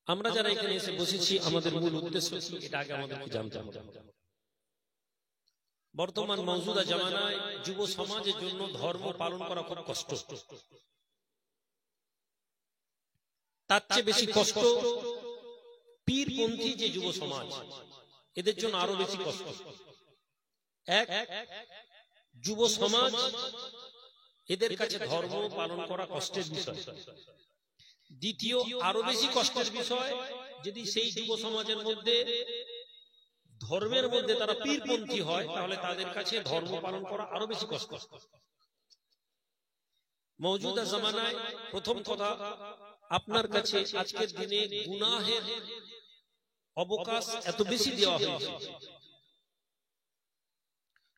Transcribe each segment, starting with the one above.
আমরা যারা এখানে এসে বসেছি আমাদের মূল উদ্দেশ্য কি এটা আগে আমাদেরকে জানতে হবে। বর্তমান মওজুদা জামানায় যুব সমাজের জন্য ধর্ম পালন করা খুব কষ্ট, তার চেয়ে বেশি কষ্ট পীরপন্থী যে যুব সমাজ, এদের জন্য আরো বেশি কষ্ট। এক, যুব সমাজ এদের কাছে ধর্ম পালন করা কষ্টের বিষয়। দ্বিতীয়, আরো বেশি কষ্টের বিষয় যদি সেই যুব সমাজের মধ্যে ধর্মের মধ্যে তারা পীরপন্থী হয়, তাহলে তাদের কাছে ধর্ম পালন করা আরো বেশি কষ্ট। মওজুদা জামানায় প্রথম কথা, আপনার কাছে আজকের দিনে গুনাহের অবকাশ এত বেশি দেওয়া হয়েছে,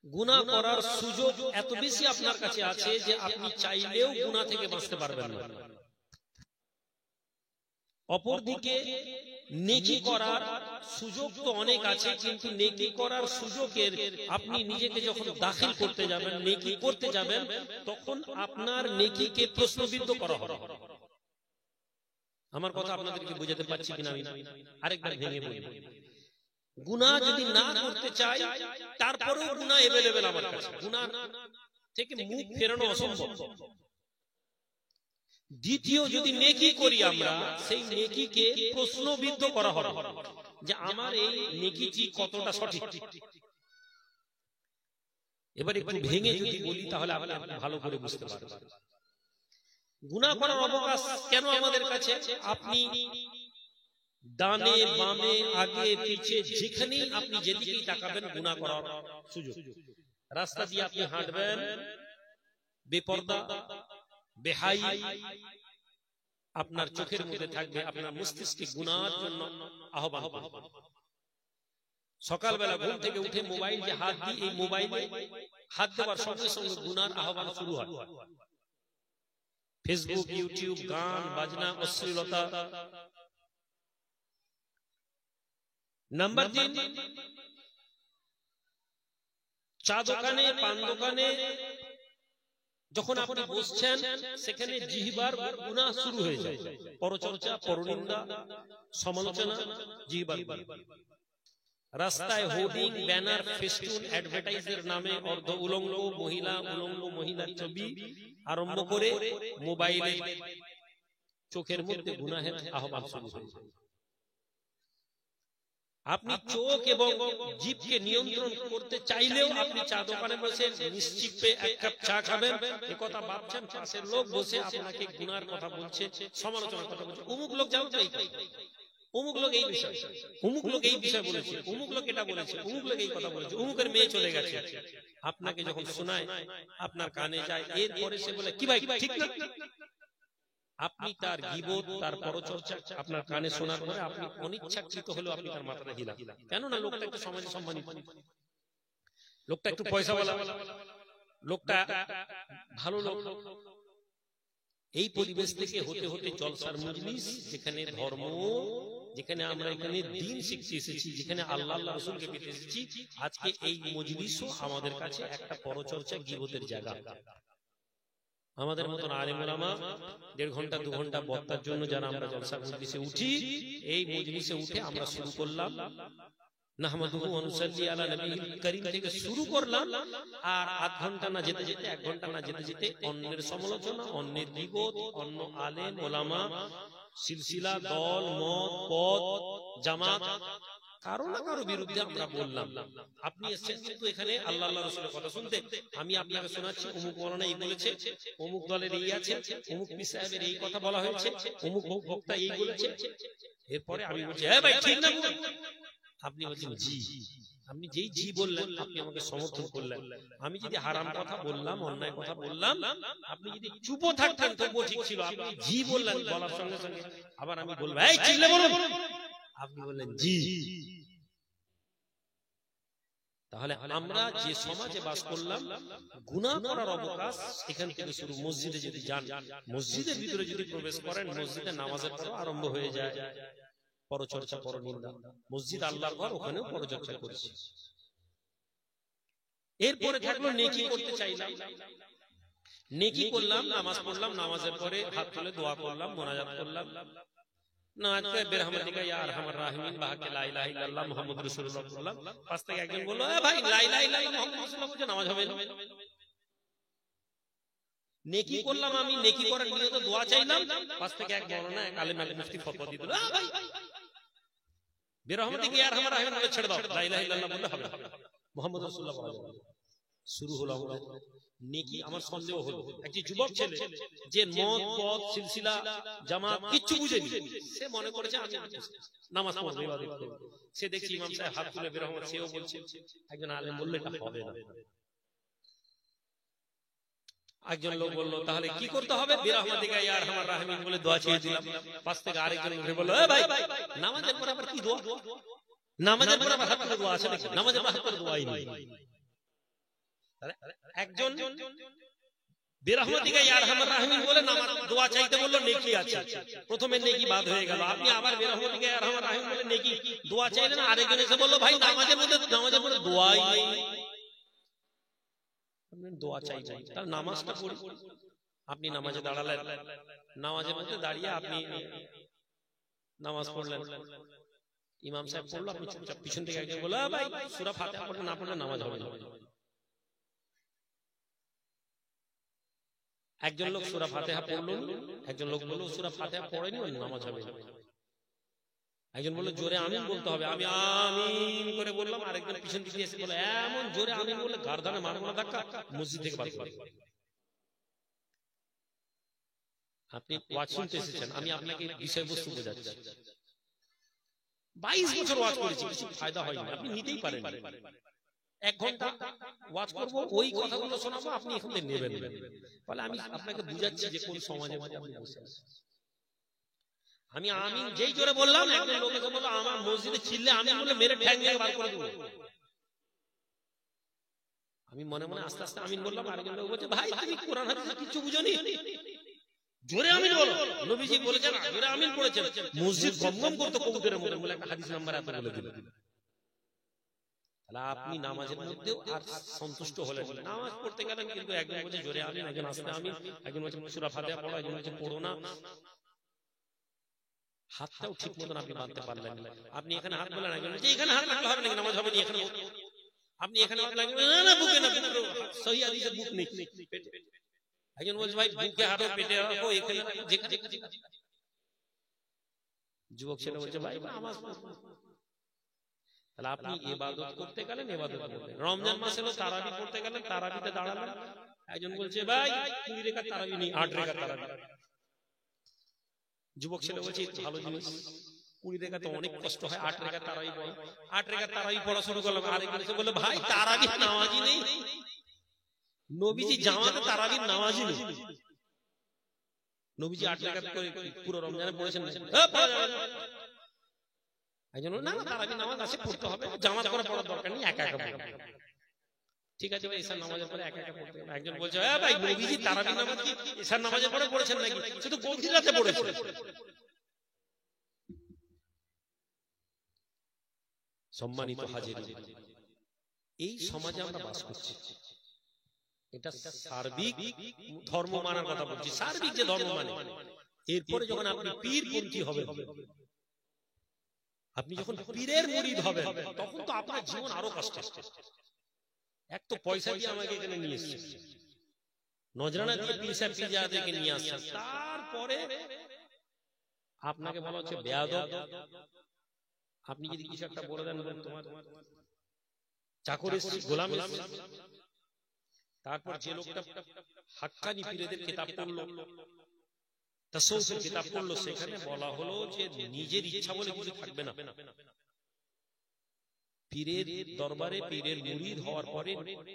গুনাহ করার সুযোগ এত বেশি আপনার কাছে আছে যে আপনি চাইলেও গুনাহ থেকে বাঁচতে পারবেন না। অপরদিকে নেকি করার সুযোগ তো অনেক আছে, কিন্তু নেকি করার সুযোগের আপনি নিজেকে যখন দাখিল করতে যাবেন, নেকি করতে যাবেন, তখন আপনার নেকিকে প্রশ্নবিদ্ধ করা হবে। আমার কথা আপনাদেরকে বোঝাতে পারছি কিনা আমি আরেকবার ভেঙে বলি। গুনাহ যদি না করতে চাই, তারপরেও গুনাহ अवेलेबल আমার কাছে, গুনাহ থেকে মুখ ফেরানো অসম্ভব। দ্বিতীয়, যদি নেকি করি আমরা, সেই নেকিকে প্রশ্নবিদ্ধ করা হবে যে আমার এই নেকিটি কতটা সঠিক। এবার একটু ভেঙে যদি বলি তাহলে আপনি ভালো করে বুঝতে পারবেন। গুনাহ করার অবকাশ কেন আমাদের কাছে? আপনি ডানে বামে আগে পিছে যেখানেই আপনি যেদিকেই তাকাবেন গুনাহ করার সুযোগ। রাস্তা দিয়ে আপনি হাঁটবেন, বেপরদা বেহাই আপনার চোখের মধ্যে থাকবে, আপনার মস্তিষ্কে গুনাহের জন্য আহ্বান করবে। সকালবেলা ঘুম থেকে উঠে মোবাইল যে হাত দিই, এই মোবাইলে হাত দেওয়ার সঙ্গে সঙ্গে গুনাহের আহ্বান শুরু হয়। ফেসবুক, ইউটিউব, গান বাজনা, অশ্লীলতা। নাম্বার 3, চা দোকানে, পান দোকানে যখন আপনি বসছেন, সেখানে জিহ্বার গুনাহ শুরু হয়ে যায়। পরচর্চা, পরনিন্দা, সমালোচনা জিহ্বার। রাস্তায় হোর্ডিং, ব্যানার, ফেস্টুন, অ্যাডভার্টাইজের নামে অর্ধ উলঙ্গ মহিলা, উলঙ্গ মহিলার ছবি আরম্ভ করে মোবাইলে চোখের মধ্যে গুনাহের আহ্বান শুরু হয়ে যায়। আপনি চোখ এবং জিভকে নিয়ন্ত্রণ করতে চাইলেও আপনি চা দোকানে বসে নিশ্চিপে এক কাপ চা খাবেন, এ কথা ভাবছেন, পাশের লোক বসে আপনাকে গুনার কথা বলছে, সমালোচনার কথা বলছে। অমুক লোক যাও তো, অমুক লোক এই বিষয়, অমুক লোক এই বিষয় বলেছে, অমুক লোক এটা বলেছে, অমুক লোক এই কথা বলেছে, অমুকের মেয়ে চলে গেছে। আপনাকে যখন শোনায় আপনার কানে যায়, এরপরে সে বলে কি ভাই ঠিক না? আপনি তার গীবত, তার পরচর্চা আপনার কানে শোনার পরে আপনি অনিচ্ছাকৃত হলেও আপনি তার মাথাটা হিলান। কেননা লোকটা একটু সমাজে সম্মানিত, লোকটা একটু পয়সাওয়ালা, লোকটা ভালো লোক। এই পরিবেশ থেকে হতে হতে জলসার মজলিস, যেখানে ধর্ম, যেখানে আমরা এখানে দ্বীন শিখতে এসেছি, যেখানে আল্লাহ আল্লাহ রাসূলকে পেতে এসেছি, আজকে এই মজলিসও আমাদের কাছে একটা পরচর্চা গীবতের জায়গা। আমাদের মতন আলেম ওলামা 1.5 ঘন্টা 2 ঘন্টা বক্তার জন্য যারা আমরা জলসা মজলিসে উঠি, এই মজলিসে উঠে আমরা শুরু করলাম নাহমাদুহু ওয়া নুসাল্লি আলা নবিয়িল কারীম থেকে শুরু করলাম, আর 1/2 ঘন্টা না যেতে যেতে, 1 ঘন্টা না যেতে যেতে অন্যের সমালোচনা, অন্যের গীবত, অন্য আলেম ওলামা, সিলসিলা, দল, মত, পদ, জামাত, কারো না কারো বিরুদ্ধে আমরা বললাম। আপনি এসেছেন কিন্তু এখানে আল্লাহ আল্লাহ রাসূলের কথা শুনতে, আমি আপনাকে শোনাচ্ছি অমুক মাওলানা এই বলেছে, অমুক দলের এই আছে, অমুক পীর সাহেবের এই কথা বলা হয়েছে, অমুক বক্তা এই বলেছে। এরপরে আমি বলছি হ্যাঁ ভাই ঠিক না, আপনি বলছেন জি। আপনি যেই জি বললেন, আপনি আমাকে সমর্থন করলেন। আমি যদি হারাম কথা বললাম, অন্যায় কথা বললাম, আপনি যদি চুপ থাকতেন তবুও ঠিক ছিল। আপনি জি বললেন, বলার সঙ্গে সঙ্গে আবার আমি বলবো এই চিল্লে বলুন, আপনি বললেন জি। তাহলে আমরা যে সমাজে বাস করলাম, গুনাহ করার অবকাশ এখান থেকে শুরু। মসজিদে যদি যান, মসজিদের ভিতরে যদি প্রবেশ করেন, মসজিদে নামাজের পর আরম্ভ হয়ে যায় পরচর্চা, পরনিন্দা। মসজিদ আল্লাহর ঘর, ওখানেও পরচর্চা করছি। এরপরে থাকলো নেকি করতে চাইলাম, নেকি করলাম, নামাজ পড়লাম, নামাজের পরে হাত তুলে দোয়া করলাম, মোনাজাত করলাম, না আজকে বিরহমাতিকা ইয়া আরহামার রাহিমিন বাহাকে লা ইলাহা ইল্লাল্লাহ মুহাম্মাদুর রাসূলুল্লাহ বললাম, পাশ থেকে একজন বলল এ ভাই লা ইলাহা ইল্লাল্লাহ মুহাম্মাদুর রাসূলুল্লাহ বলছে নামাজ হবে না। নেকি করলাম আমি, নেকি করার নিয়তে দোয়া চাইলাম, পাশ থেকে এক মাওলানা এক আলেম এক মুফতি ফতোয়া দিয়ে দিল এ ভাই বিরহমাতিকা ইয়া আরহামার রাহিমিন বলে ছেড়ে দাও, লা ইলাহা ইল্লাল্লাহ বললে হবে না, মুহাম্মাদুর রাসূলুল্লাহ বলা যাবে। শুরু হলো আমাদের নেকি। আমার সন্দেহ হলো একটি যুবক ছেলে যে মদ পদ সিলসিলা জামাত কিচ্ছু বুঝেনি, সে মনে করেছে আমি নামাজ পড়বো ইবাদত করব। সে দেখছি ইমাম সাহেব হাত তুলে বের হওয়ার, সেও বলছে। একজন আলেম বলল এটা হবে না। একজন লোক বলল তাহলে কি করতে হবে, বিরহমাতিকা ইয়া আরহামার রাহিমিন বলে দোয়া চেয়ে দিলাম। পাশ থেকে আরেকজন উঠে বলল এ ভাই নামাজের পর আবার কি দোয়া, নামাজের পর আবার হাত তুলে দোয়া আছে নাকি, নামাজের পর হাত তুলে দোয়াই নেই। একজন বিরহমাতিকা ইয়া আরহামার রাহিমিন বলে নামাজ দোয়া চাইতে বলল, নেকি আছে, প্রথমে নেকি বাদ হয়ে গেল। আপনি আবার বিরহমাতিকা ইয়া আরহামার রাহিমিন বলে নেকি দোয়া চাইলেন, আরেকজন এসে বলল ভাই নামাজের মধ্যে দোয়াই নেই, দোয়া চাই চাই, তাহলে নামাজটা পড়ি। আপনি নামাজে দাঁড়ালেন, নামাজের মধ্যে দাঁড়িয়ে আপনি নামাজ পড়লেন, ইমাম সাহেব পড়লো, আপনি চুপচাপ পিছন থেকে একজন বলল ভাই সূরা ফাতিহা পড়তে না পড়লে নামাজ হবে না। একজন লোক সূরা ফাতিহা পড়লো, একজন লোক বলল সূরা ফাতিহা পড়েনি নামাজ হবে না। একজন বলল জোরে আমিন বলতে হবে, আমি আমিন করে বললাম, আরেকজন পিছন দিকে এসে বলল এমন জোরে আমিন বললে গারদানে মারবো না ধাক্কা, মসজিদ থেকে বার করে। আপনি ওয়াজ শুনতে এসেছেন, আমি আপনাকে বিষয়বস্তু বোঝাচ্ছি। 22 বছর ওয়াজ করেছি, কিছু ফায়দা হয়নি, আপনি নিতেই পারেন। 1 ঘন্টা ওয়াজ করবো, ওই কথাগুলো শোনাবো, আপনি এখান থেকে নেবেন। ফলে আমি আপনাকে বুঝাচ্ছি যে কোন সমাজে আপনি বসে আছেন। আমি আমিন যেই জোরে বললাম, একজন লোক এসে বলল আমার মসজিদে চিল্লে আমিন বলে মেরে ঠ্যাং ভেঙে বার করে দেবো। আমি মনে মনে আস্তে আস্তে আমিন বললাম, আরেকজন লোক বলছে ভাই তুমি কোরআন হাদিস কিছু বুঝোনি, জোরে আমিন বলো, নবীজি বলেছেন জোরে আমিন পড়েছেন, মসজিদ গমগম করতে কবুতরের মতো বলে একটা হাদিস নাম্বার এত বলে দিল। তাহলে আপনি নামাজের মধ্যেও আর সন্তুষ্ট হলেন, নামাজ পড়তে গেলেন কিন্তু একজন বলছে জোরে আমিন, একজন আস্তে আমিন, একজন বলছে সূরা ফাতিহা পড়ো, একজন বলছে পড়ো না। হাতটাও ঠিক মতন আপনি বাঁধতে পারলেন না। আপনি এখানে হাত বলেন, একজন বলছে এখানে হাত রাখলে হবে নাকি, নামাজ হবে না এখানে, আপনি এখানে হাত লাগবে না, না বুকে না, সহি হাদিসে বুক নেই। একজন বলছে ভাই বুকে হাঁটো, পেটে রাখো, এখানে যেখানে। যুবক ছেলে বলছে ভাই নামাজ পড়বো। তাহলে আপনি ইবাদত করতে গেলেন, ইবাদত করলেন। রমজান মাস এলো, তারাবি পড়তে গেলেন, তারাবিতে দাঁড়ালেন। একজন বলছে ভাই 20 রাকাত তারাবি নেই, 8 রাকাত তারাবি। যুবক ছেলে বলছে ভালো জিনিস, 20 রাকাত অনেক কষ্ট হয়, 8 রাকাত তারাবি পড়ো। 8 রাকাত তারাবি পড়া শুরু করলাম, আরেকজন এসে বলল ভাই তারাবি নামাজই নেই, নবীজি জামাতে তারাবি নামাজই নেই। নবীজি 8 রাকাত করে পুরো রমজানে পড়েছেন, একজন না না তারাবি নামাজ আছে, পড়তে হবে, জামাত করে পড়ার দরকার নেই, একা একা পড়ো। ঠিক আছে ভাই ঈশার নামাজের পরে একা একা পড়তে হবে। একজন বলছে এ ভাই নবীজি তারাবি নামাজ কি ঈশার নামাজের পরে পড়েছেন নাকি, শুধু গভীর রাতে পড়েছেন। সম্মানিত হাজির, এই সমাজে আমরা বাস করছি, এটা সার্বিক ধর্ম মানার কথা বলছি, সার্বিক যে ধর্ম মানে। এরপরে যখন আপনি পীরপন্থী হবেন, আপনি যখন পীরের মুরিদ হবেন, তখন তো আপনার জীবন আরো কষ্ট। এক তো পয়সা দিয়ে আমাকে এখানে নিয়ে এসেছে, নজরানা দিয়ে পীর সাহেব পীরজাদাকে নিয়ে আসছে, তারপরে আপনাকে বলা হচ্ছে বেয়াদব। আপনি যদি কিছু একটা বলে দেন তোমার চাকর এসেছি, গোলাম এসেছি। তারপর যে লোকটা হাক্কানি পীরদের কিতাব পড়লো, তাসাউফের কিতাব পড়লো, সেখানে বলা হলো যে নিজের ইচ্ছা বলে কিছু থাকবে না। পীরের দরবারে পীরের মুরিদ হওয়ার পরে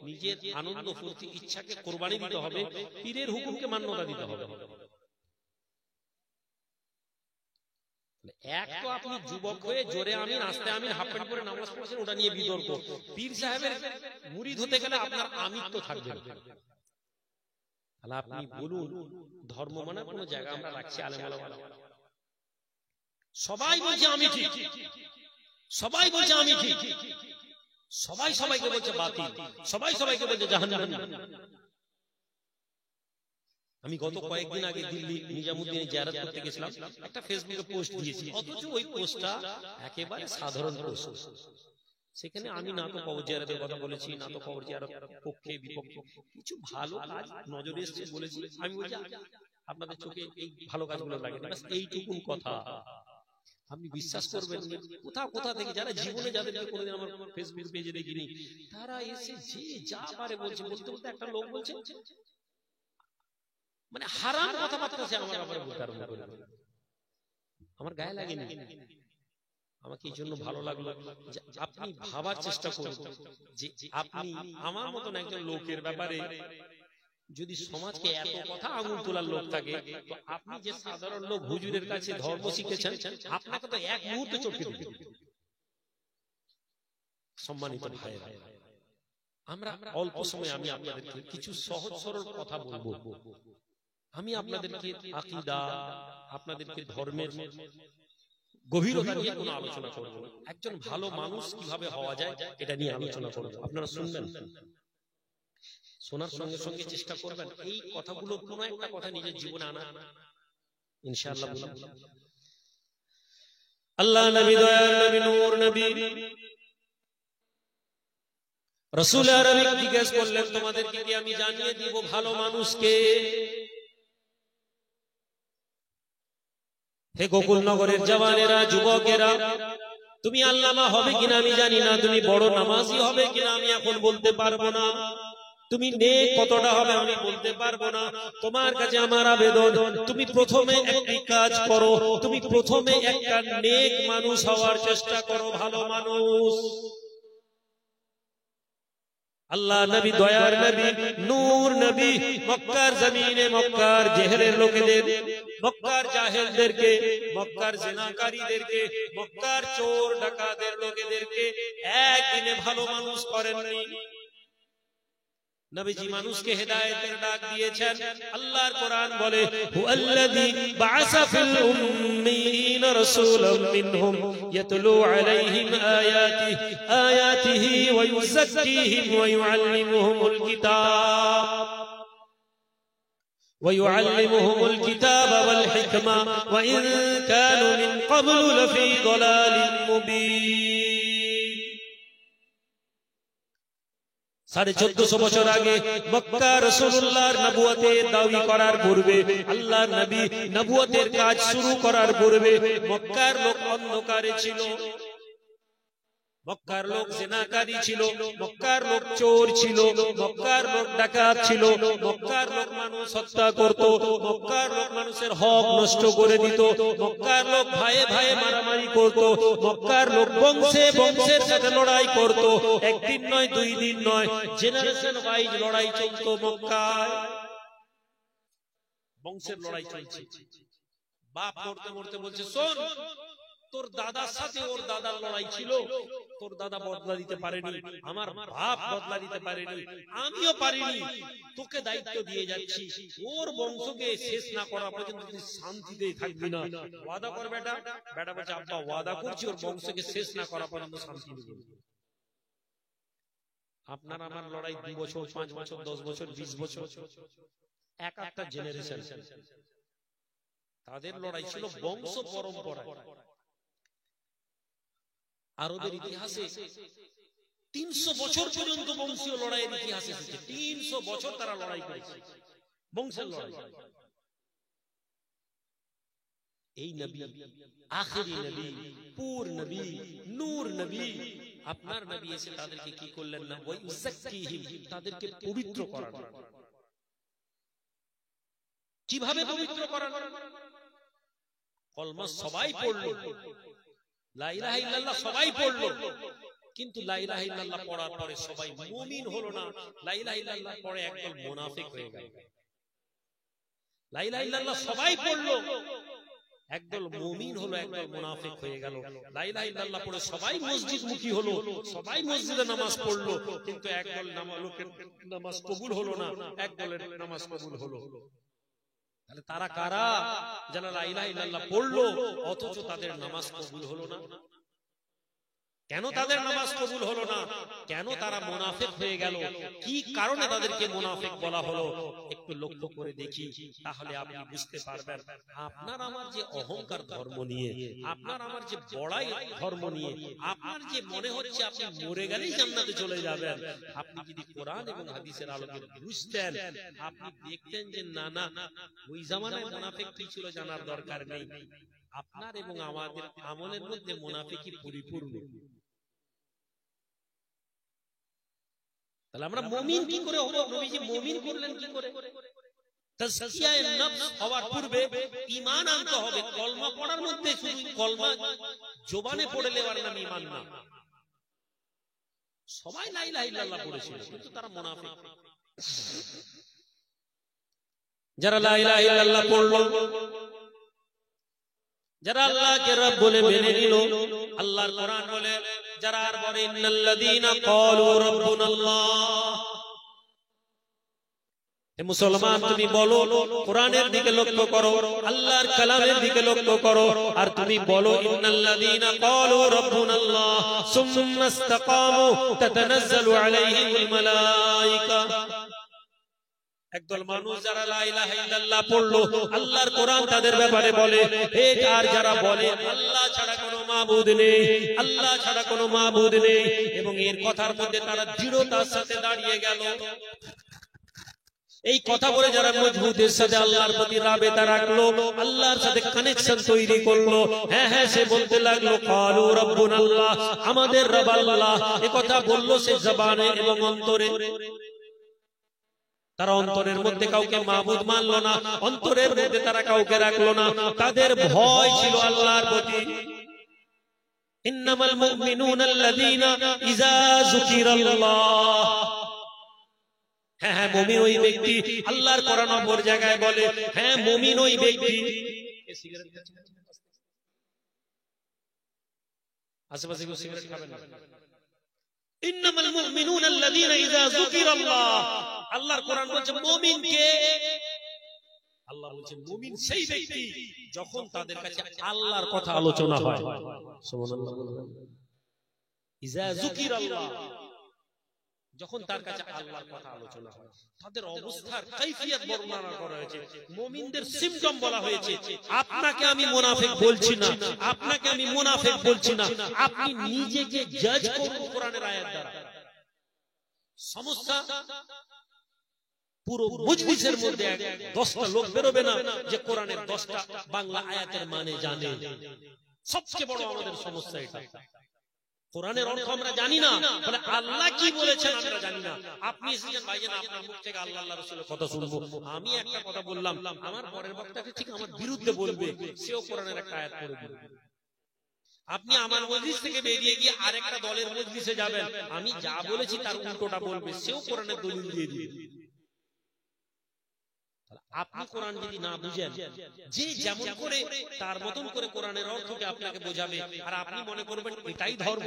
নিজের আনন্দ ফুর্তি ইচ্ছাকে কোরবানি দিতে হবে, পীরের হুকুমকে মান্যতা দিতে হবে। এক তো আপনি যুবক হয়ে জোরে আমিন আস্তে আমিন হাফ প্যান্ট পরে নামাজ পড়ছেন, ওটা নিয়ে বিতর্ক। পীর সাহেবের মুরিদ হতে গেলে আপনার আমিত্ব থাকবে না। তাহলে আপনি বলুন ধর্ম মানে কোন জায়গা আমরা রাখছি আলেম ওলামা, সবাই বলছে আমি ঠিক, সবাই বলছে আমি ঠিক, সবাই সবাইকে বলছে বাতিল, সবাই সবাইকে বলছে জাহান্নামী। আমি গত কয়েকদিন আগে দিল্লি নিজামুদ্দিনে জিয়ারত করতে গেছিলাম, একটা ফেসবুকে পোস্ট দিয়েছি, অথচ ওই পোস্টটা একেবারে সাধারণ পোস্ট। সেখানে আমি না তো কবর জিয়ারতের কথা বলেছি, না তো কবর জিয়ারত পক্ষে বিপক্ষে, কিছু ভালো কাজ নজরে এসেছে বলেছি। আমি বলছি আপনাদের চোখে এই ভালো কাজগুলো লাগে না, এইটুকুন কথা। আপনি বিশ্বাস করবেন কোথা কোথা থেকে যারা জীবনে যাদেরকে কোনোদিন আমার ফেসবুক পেজে দেখিনি, তারা এসে যে যা পারে বলছে। বলতে বলতে একটা লোক বলছে মানে হারাম কথাবার্তা সে আমার ব্যাপারে বলতে আরম্ভ করে। আমার গায়ে লাগেনি, আমাকে এই জন্য ভালো লাগলো যে আপনি ভাবার চেষ্টা করুন যে আপনি আমার মতন একজন লোকের ব্যাপারে যদি সমাজকে এত কথা আঙুল তোলার লোক থাকে, তো আপনি যে সাধারণ লোক হুজুরের কাছে ধর্ম শিখেছেন, আপনাকে তো এক মুহূর্তে চটকে দিবে। সম্মানিত ভাইরা, আমরা অল্প সময় আমি আপনাদেরকে কিছু সহজ সরল কথা বলবো। আমি আপনাদেরকে আকীদা, আপনাদেরকে ধর্মের গভীরতা নিয়ে কোনো আলোচনা করব না। একজন ভালো মানুষ কিভাবে হওয়া যায় এটা নিয়ে আলোচনা করব। আপনারা শুনবেন, শোনার সঙ্গে সঙ্গে চেষ্টা করবেন এই কথাগুলো কোনো একটা কথা নিজের জীবনে আনা ইনশাআল্লাহ। আল্লাহ নবী, দয়ার নবী, নূর নবী রাসূল আরবি জিজ্ঞেস করলেন, তোমাদেরকে কি আমি জানিয়ে দিব ভালো মানুষকে? হে গোকুল নগরের জওয়ানেরা, যুবকেরা, তুমি আল্লামা হবে কিনা আমি জানি না, তুমি বড় নামাজি হবে কিনা আমি এখন বলতে পারবো না, তুমি নেক কতটা হবে আমি বলতে পারবো না। তোমার কাছে আমার আবেদন, তুমি প্রথমে একটি কাজ করো, তুমি প্রথমে একটা নেক মানুষ হওয়ার চেষ্টা করো, ভালো মানুষ। আল্লাহ নবী, দয়ার নবী, নূর নবী মক্কার জমিনে মক্কার জেহেলের লোকেদের, মক্কার জাহেলদেরকে, মক্কার জিনাকারীদেরকে, মক্কার চোর ডাকাতের লোকেদেরকে একদিনে ভালো মানুষ করেননি। নবীজি মানুষকে হেদায়েতের ডাক দিয়েছেন। আল্লাহর কোরআন বলে, হুয়াল্লাযী বা'আসা ফিল উম্মিয়িনা রাসূলাম মিনহুম ইয়াতলু আলাইহিম আয়াতিহি ওয়া ইউযাক্কিহিম ওয়া ইউআল্লিমুহুমুল কিতাব ওয়াল হিকমা ওয়া ইন কানু মিন ক্বাবলু লাফী যালালিন মুবিন। 1450 বছর আগে মক্কা রাসূলুল্লাহর নবুয়তের দাবি করার পূর্বে, আল্লাহর নবী নবুয়তের কাজ শুরু করার পূর্বে মক্কার লোক অন্ধকারে ছিল, মক্কার লোক জিনাকারী ছিল, মক্কার লোক চোর ছিল, মক্কার লোক ডাকাত ছিল, মক্কার লোক মানুষ হত্যা করত, মক্কার লোক মানুষের হক নষ্ট করে দিত, মক্কার লোক ভাইয়ে ভাইয়ে মারামারি করত, মক্কার লোক বংশে বংশের সাথে লড়াই করত। একদিন নয়, দুই দিন নয়, জেনারেশন ওয়াইজ লড়াই চলত মক্কায়, বংশের লড়াই চলছে। বাপ মরতে মরতে বলছে, শোন, তোর দাদার সাথে ওর দাদার লড়াই ছিল, তোর দাদা বদলা দিতে পারেনি, আমার বাপ বদলা দিতে পারেনি, আমিও পারিনি, তোকে দায়িত্ব দিয়ে যাচ্ছি, ওর বংশকে শেষ না করা পর্যন্ত তুই শান্তিতে থাকবি না। ওয়াদা কর বেটা। বেটা বলছে, আব্বা ওয়াদা করছি, ওর বংশকে শেষ না করা পর্যন্ত শান্তি দেব। আপনার আমার লড়াই 2 বছর, 5 বছর, 10 বছর, 20 বছর, এক একটা জেনারেশন। তাদের লড়াই ছিল বংশ পরম্পরা। আরবের ইতিহাসে 300 বছর পর্যন্ত বংশীয় লড়াইয়ের ইতিহাস এসেছে। 300 বছর তারা লড়াই করেছে, বংশের লড়াই। এই নবী, আখেরি নবী, পুর নবী, নূর নবী, আপনার নবী এসে তাদেরকে কি করলেন না, ওই ইউযাক্কিহিম, তাদেরকে পবিত্র করালেন। কিভাবে পবিত্র করালেন? কলমা সবাই পড়লো, লা ইলাহা ইল্লাল্লাহ সবাই পড়লো, কিন্তু লা ইলাহা ইল্লাল্লাহ পড়ার পরে সবাই মুমিন হলো না। লা ইলাহা ইল্লাল্লাহ পরে একদল মুনাফিক হয়ে গেল। লা ইলাহা ইল্লাল্লাহ সবাই পড়লো, একদল মুমিন হলো, একদল মুনাফিক হয়ে গেল। লা ইলাহা ইল্লাল্লাহ পড়ে সবাই মসজিদমুখী হলো, সবাই মসজিদে নামাজ পড়লো, কিন্তু একদল লোকের নামাজ কবুল হলো না, একদলের নামাজ কবুল হলো। তাহলে তারা কারা? যারা লা ইলাহা ইল্লাল্লাহ পড়লো অথচ তাদের নামাজ কবুল হলো না। কেন তাদের নামাজ কবুল হলো না? কেন তারা মুনাফিক হয়ে গেল? কি কারণে তাদেরকে মুনাফিক বলা হলো? একটু লক্ষ্য করে দেখি, তাহলে আপনি বুঝতে পারবেন আপনার আমার যে অহংকার ধর্ম নিয়ে, আপনার আমার যে বড়াই ধর্ম নিয়ে, আপনার যে মনে হচ্ছে আপনি মরে গেলেই জান্নাতে চলে যাবেন, আপনি যদি কোরআন এবং হাদিসের আলোকে বুঝতেন, আপনি দেখতেন যে না না, ওই জামানায় মুনাফিক কি ছিল জানার দরকার নেই। আপনার এবং আমাদের আমলের মধ্যে মুনাফিকি পরিপূর্ণ। তাহলে আমরা মুমিন কি করে হব? নবীজি মুমিন করলেন কি করে? তাজকিয়ায়ে নফস হওয়ার পূর্বে ঈমান আনতে হবে। কলমা পড়ার মধ্যে শুধু কলমা জবানে পড়ে নেওয়ার নাম ঈমান না। সবাই লা ইলাহা ইল্লাল্লাহ পড়েছিল, কিন্তু তারা মুনাফিক। যারা লা ইলাহা ইল্লাল্লাহ পড়লো, যারা আল্লাহকে রব বলে মেনে নিল, আল্লাহর কোরআন বলে যারা আর বলে ইন্নাল্লাযীনা ক্বালু রাব্বুনাল্লাহ। হে মুসলমান, তুমি বলো, কোরআনের দিকে লক্ষ্য করো, আল্লাহর কালামের দিকে লক্ষ্য করো, আর তুমি বলো ইন্নাল্লাযীনা ক্বালু রাব্বুনাল্লাহ সুম্মা ইসতাকামু তাতানাজ্জালু আলাইহিমুল মালায়েকা। একদল মানুষ যারা লা ইলাহা ইল্লাল্লাহ পড়লো, আল্লাহর কোরআন তাদের ব্যাপারে বলে, হে আর যারা বলে আল্লাহ ছাড়া কোনো মাবুদ নেই, আল্লাহ ছাড়া কোনো মাবুদ নেই, এবং এর কথার মধ্যে তারা দৃঢ়তার সাথে দাঁড়িয়ে গেল। এই কথা বলে যারা মজবুতের সাথে আল্লাহর প্রতি রাবেতা রাখলো, আল্লাহর সাথে কানেকশন তৈরি করলো, হ্যাঁ হ্যাঁ সে বলতে লাগলো ক্বালু রাব্বুনাল্লাহ, আমাদের রব আল্লাহ। এ কথা বললো সে জবানে এবং অন্তরে। তারা অন্তরের মধ্যে কাউকে মাবুদ মানলো না, অন্তরের মধ্যে তারা কাউকে রাখলো না, তাদের ভয় ছিল আল্লাহর প্রতি। ইন্নামাল মুমিনুনা আল্লাযীনা ইযা যুকিরাল্লাহ। হ্যাঁ হ্যাঁ, মুমিন ওই ব্যক্তি, আল্লাহর কোরআন অপর জায়গায় বলে, হ্যাঁ মুমিন ওই ব্যক্তি। আশেপাশে কেউ সিগারেট খাবেন না। ইন্নামাল মুমিনুনা আল্লাযীনা ইযা যুকিরাল্লাহ। আল্লাহর কোরআন বলছে মুমিন কে? আল্লাহ বলছে মুমিন সেই ব্যক্তি যখন তাদের কাছে আল্লাহর কথা আলোচনা হয়। সুবহানাল্লাহ বলবেন। ইযা যুকিরাল্লাহ, যখন তার কাছে আল্লাহর কথা আলোচনা হয়, তাদের অবস্থার কাইফিয়ত বর্ণনা করা হয়েছে, মুমিনদের সিম্পটম বলা হয়েছে। আপনাকে আমি মুনাফিক বলছি না, আপনাকে আমি মুনাফিক বলছি না, আপনি নিজেকে জাজ করুন কোরআনের আয়াত দ্বারা। সমস্যা পুরো মজলিসের মধ্যে 10টা লোক বেরোবে না যে কোরআনের 10টা বাংলা আয়াতের মানে জানে। সবচেয়ে বড় আমাদের সমস্যা এটা। কোরআনের অর্থ আমরা জানি না, বলে আল্লাহ কি বলেছেন আমরা জানি না। আপনি এসেছেন ভাইজান, আপনার মুখ থেকে আল্লাহ আল্লাহর রাসূলের কথা শুনবো। আমি একটা কথা বললাম, আমার পরের বক্তাকে ঠিক আমার বিরুদ্ধে বলবে, সেও কোরআনের একটা আয়াত পড়ে দিবে। আপনি আমার মজলিস থেকে বেরিয়ে গিয়ে আরেকটা দলের মজলিসে যাবেন, আমি যা বলেছি তার উল্টোটা বলবে, সেও কোরআনের দলিল দিয়ে দিবে। আপনি কোরআন যদি না বুঝেন, যে যেমন করে তার মতন করে কোরআনের অর্থকে আপনাকে বোঝাবে, আর আপনি মনে করবেন এটাই ধর্ম।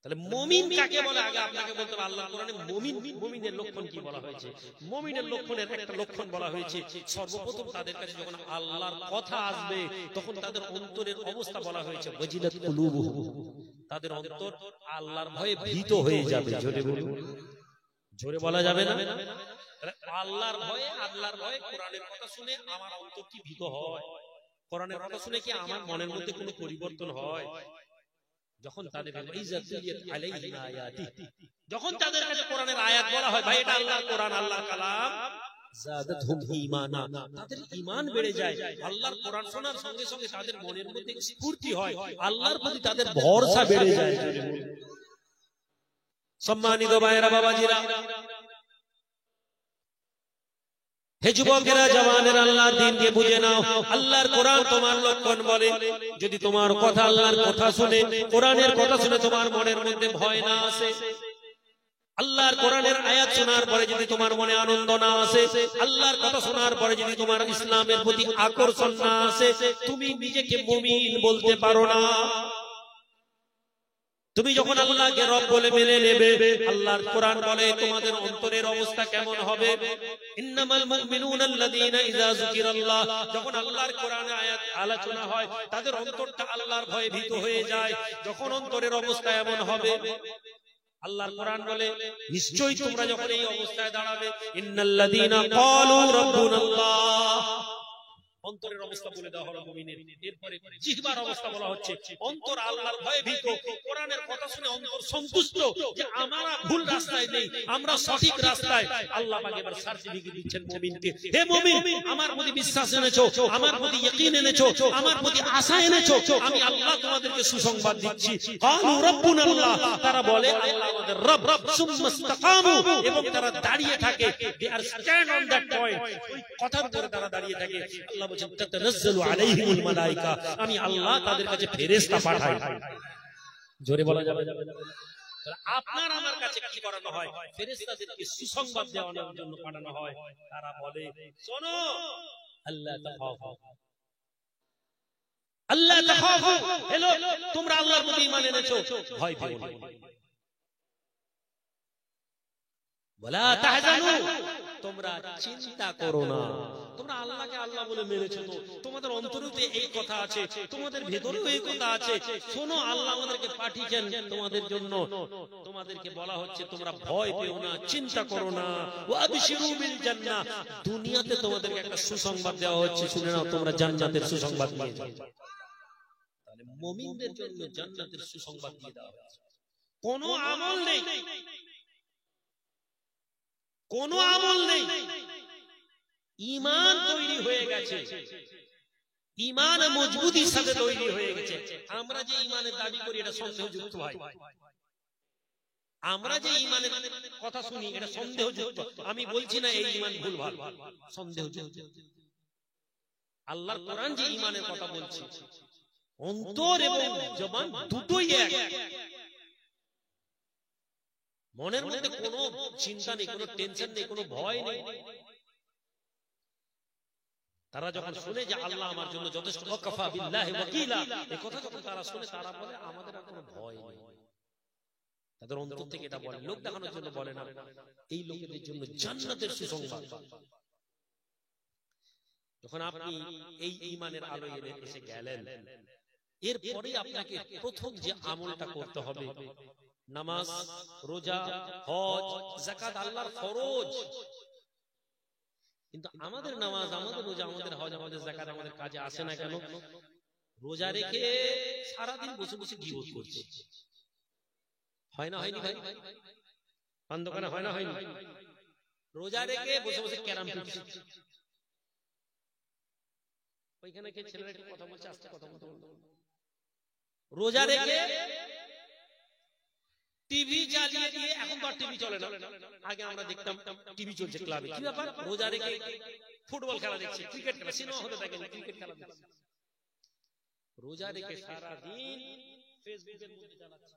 তাহলে মুমিন কাকে বলে আগে আপনাকে বলতে হবে। আল্লাহর কোরআনে মুমিন, মুমিনের লক্ষণ কি বলা হয়েছে? মুমিনের লক্ষণের একটা লক্ষণ বলা হয়েছে, সর্বপ্রথম তাদের কাছে যখন আল্লাহর কথা আসবে, তখন তাদের অন্তরের অবস্থা বলা হয়েছে ওয়াজিলাত কুলুবুহুম, তাদের অন্তর আল্লাহর ভয়ে ভীত হয়ে যাবে। জোরে বলুন, জোরে বলা যাবে না? আল্লাহর ভয়ে, আল্লাহর ভয়ে কোরআনের কথা শুনে আমার অন্তর কি ভীত হয়? কোরআনের কথা শুনে কি আমার মনের মধ্যে কোনো পরিবর্তন হয়? যখন তাদের যখন তাদের কাছে কোরআনের আয়াত বলা হয়, ভাই এটা আল্লাহর কোরআন, আল্লাহর কালাম, যাদাতহুম ঈমানা, তাদের ঈমান বেড়ে যায়। আল্লাহর কোরআন শোনার সঙ্গে সঙ্গে তাদের মনের মধ্যে স্ফূর্তি হয়, আল্লাহর প্রতি তাদের ভরসা বেড়ে যায়। সম্মানিত ভাইয়েরা, বাবাজিরা, হে যুবকেরা, জওয়ানেরা, আল্লাহর দ্বীনকে বুঝে নাও। আল্লাহর কোরআন তোমার লক্ষণ বলে, যদি তোমার কথা, আল্লাহর কথা শুনে, কোরআনের কথা শুনে তোমার মনের মধ্যে ভয় না আসে, আল্লাহর কোরআনের আয়াত শোনার পরে যদি তোমার মনে আনন্দ না আসে, আল্লাহর কথা শোনার পরে যদি তোমার ইসলামের প্রতি আকর্ষণ না আসে, তুমি নিজেকে মুমিন বলতে পারো না। তুমি যখন আল্লাহকে রব বলে মেনে নেবে, আল্লাহর কোরআন বলে তোমাদের অন্তরের অবস্থা কেমন হবে। ইন্নামাল মুমিনুনা আল্লাযীনা ইযা যুকিরাল্লাহ, যখন আল্লাহর কোরআনে আয়াত আলোচনা হয় তাদের অন্তরটা আল্লাহর ভয়ে ভীত হয়ে যায়। যখন অন্তরের অবস্থা এমন হবে, আল্লাহর কোরআন বলে নিশ্চয়ই তোমরা যখন এই অবস্থায় দাঁড়াবে, ইন্নাল্লাযীনা ক্বালু রাব্বুনাল্লাহ, অন্তরের অবস্থা বলে দেওয়া হলো মুমিনের। এরপরে জিহ্বার অবস্থা বলা হচ্ছে, অন্তর আল্লাহর ভয়ে ভীত, কোরআনের কথা শুনে অন্তর সন্তুষ্ট যে আমরা ভুল রাস্তায় নেই, আমরা সঠিক রাস্তায়। আল্লাহ পাক এবার সার্টিফিকেট দিচ্ছেন মুমিনকে, হে মুমিন, আমার প্রতি বিশ্বাস এনেছো, আমার প্রতি ইয়াকিন এনেছো, আমার প্রতি আশা এনেছো, আমি আল্লাহ তোমাদেরকে সুসংবাদ দিচ্ছি। ক্বালু রাব্বুনাল্লাহ, তারা বলে আল্লাহ আমাদের রব, সুম্মা ইসতাকামু, এবং তারা দাঁড়িয়ে থাকে, দে আর স্ট্যান্ড অন দ্যাট পয়েন্ট, ওই কথার উপরে তারা দাঁড়িয়ে থাকে। আল্লাহ বলেন তাতানাজ্জালু আলাইহিমুল মালায়েকা, আমি আল্লাহ তাদের কাছে ফেরেশতা পাঠাই। জোরে বলা যাবে? আপনার আমার কাছে কি করানো হয়? ফেরেশতাদেরকে সুসংবাদ দেওয়ার জন্য পাঠানো হয়। তারা বলে শোনো, আল্লাহ তাখাফু, আল্লাহ তাখাফু, হ্যালো, তোমরা আল্লাহর প্রতি ঈমান এনেছো, ভয় পেও না। ওয়ালা তাহজানু, তোমরা চিন্তা করো না। তোমরা আল্লাহকে আল্লাহ বলে মেনেছো, তো তোমাদের অন্তরেও এই কথা আছে, তোমাদের ভেতরেও এই কথা আছে। শোনো, আল্লাহ আমাদেরকে পাঠিয়েছেন তোমাদের জন্য। তোমাদেরকে বলা হচ্ছে তোমরা ভয় পেও না, চিন্তা করো না। ওয়া আবশিরু বিল জান্নাহ, দুনিয়াতে তোমাদেরকে একটা সুসংবাদ দেওয়া হচ্ছে, শুনে নাও, তোমরা জান্নাতের সুসংবাদ নিয়ে যাও। তাহলে মুমিনদের জন্য জান্নাতের সুসংবাদ দিয়ে দেওয়া হচ্ছে। কোনো আমল নেই, কোনো আমল নেই, ঈমান তৈরি হয়ে গেছে, ঈমান মজবুতির সাথে তৈরি হয়ে গেছে। আমরা যে ঈমানের দাবি করি এটা সন্দেহযুক্ত হয়, আমরা যে ঈমানের কথা শুনি এটা সন্দেহযুক্ত। আমি বলছি না এই ঈমান ভুলভাল, সন্দেহযুক্ত। আল্লাহর কোরআন যে ঈমানের কথা বলছে, অন্তর এবং জবান দুটোই এক। মনের মধ্যে কোনো চিন্তা নেই, কোনো টেনশন নেই, কোনো ভয় নেই। তারা যখন শুনে যে আল্লাহ আমার জন্য যথেষ্ট, ওয়াকাফা বিল্লাহি ওয়াকিলা, এই কথা যখন তারা শুনে, তারা বলে আমাদের আর কোনো ভয় নেই। তাদের অন্তর থেকে এটা বলে, লোক দেখানোর জন্য বলে না। এই লোকেদের জন্য জান্নাতের সুসংবাদ। যখন আপনি এই ঈমানের আলোয় এসে গেলেন, এরপরে আপনাকে প্রথম যে আমলটা করতে হবে, নামাজ, রোজা, হজ, যাকাত আল্লাহর ফরজ। কিন্তু আমাদের নামাজ, আমাদের রোজা, আমাদের হজ, আমাদের যাকাত আমাদের কাজে আসে না কেন? রোজা রেখে সারাদিন বসে বসে গীবত করছে। হয় না হয়নি ভাই? পান দোকানে হয় না হয়নি? রোজা রেখে বসে বসে ক্যারাম খেলছে। ওইখানে কে ছেলেরা একটু কথা বলছে, আস্তে কথা বলতে বলতে। রোজা রেখে টিভি চালিয়ে দিয়ে, এখন তো আর টিভি চলে না, আগে আমরা দেখতাম টিভি চলছে ক্লাবে। কি ব্যাপার? রোজা রেখে ফুটবল খেলা দেখছে, ক্রিকেট খেলা, সিনেমা হতে দেখেন, ক্রিকেট খেলা দেখছে। রোজা রেখে সারা দিন ফেসবুকের মধ্যে চালাচ্ছে।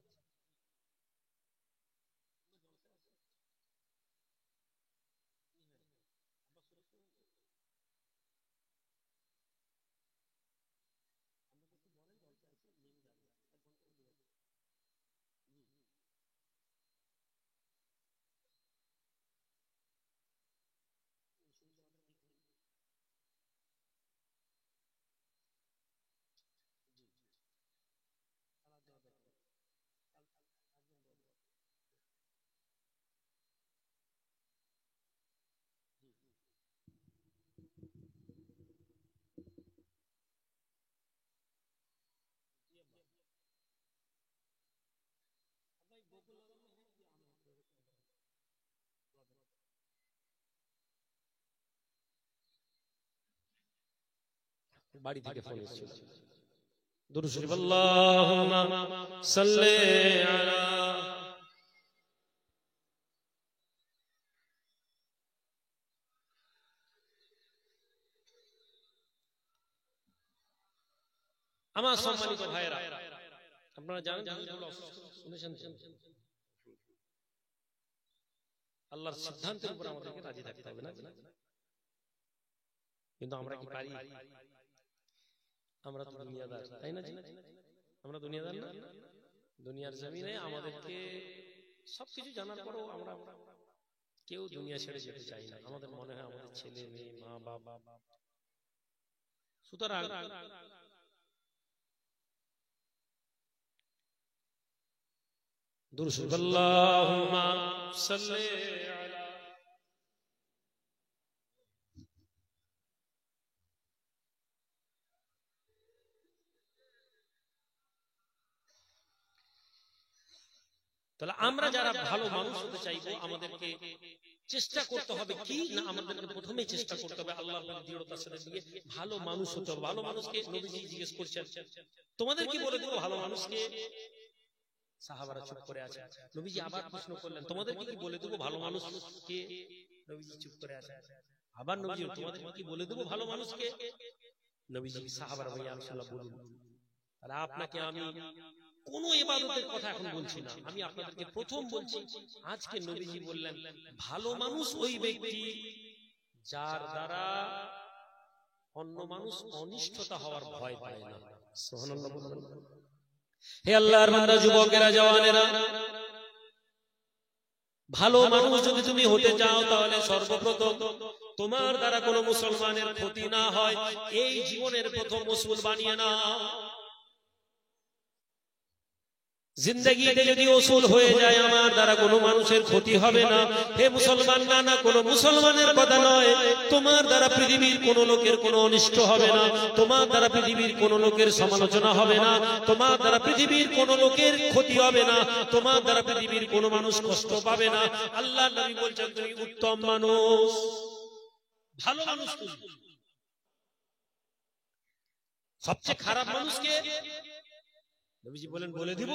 বাড়ি থেকে ফোন এসেছিল, দুরূদ শরীফ, আল্লাহুম্মা সাল্লি আলা। আমার সম্মানিত ভাইরা, আপনারা জানেন শুনেছেন, আল্লাহর সিদ্ধান্তের উপর আমাদেরকে রাজি থাকতে হবে, না? কিন্তু আমরা কি পারি? আমরা তো দুনিয়াদার, তাই না? আমরা দুনিয়াদার না? দুনিয়ার জমিনে আমাদেরকে সবকিছু জানার পরেও আমরা কেউ দুনিয়া ছেড়ে যেতে চাই না। আমাদের মনে হয় আমাদের ছেলে মেয়ে মা বাবা। সুতরাং দুরূদ আল্লাহুম্মা সাল্লি আলা তাহলে আমরা যারা ভালো মানুষ হতে চাইবো আমাদেরকে চেষ্টা করতে হবে কি না, আমাদেরকে প্রথমে চেষ্টা করতে হবে আল্লাহর দৃঢ়তার সাথে দিয়ে ভালো মানুষ হতে হবে। ভালো মানুষকে নবীজি জিজ্ঞেস করছেন, তোমাদের কি বলে দেবো ভালো মানুষকে? সাহাবারা চুপ করে আছে। নবীজি আবার প্রশ্ন করলেন, তোমাদের কি বলে দেবো ভালো মানুষকে? নবীজি চুপ করে আছে। আবার নবীজি, তোমাদের কি বলে দেবো ভালো মানুষকে? নবীজি সাহাবারা ভাইয়া রাসূলুল্লাহ বলুন। তাহলে আপনাকে আমি কোন ইবাদতের কথা এখন বলছি না, আমি আপনাদেরকে প্রথম বলছি আজকে নবীজি বললেন ভালো মানুষ ওই ব্যক্তি যার দ্বারা অন্য মানুষ অনিষ্টতা হওয়ার ভয় পায় না। সুবহানাল্লাহ বলুন। হে আল্লাহর বান্দা, যুবকেরা, জওয়ানেরা, ভালো মানুষ যদি তুমি হতে চাও তাহলে সর্বপ্রথম তোমার দ্বারা কোনো মুসলমানের ক্ষতি না হয় এই জীবনের প্রথম উসুল বানিয়ে নাও। জিন্দেগিতে যদি উসুল হয়ে যায় আমার দ্বারা কোনো মানুষের ক্ষতি হবে না, হে মুসলমান, না কোনো মুসলমানের কথা নয়, তোমার দ্বারা পৃথিবীর কোন লোকের কোনো অনিষ্ট হবে না, তোমার দ্বারা পৃথিবীর কোন লোকের সমালোচনা হবে না, তোমার দ্বারা পৃথিবীর কোন লোকের ক্ষতি হবে না, তোমার দ্বারা পৃথিবীর কোন মানুষ কষ্ট পাবে না। আল্লাহর নবী বলছেন তুমি উত্তম মানুষ, ভালো মানুষ। তুমি সবচেয়ে খারাপ মানুষকে নবীজি বলেন বলে দিব?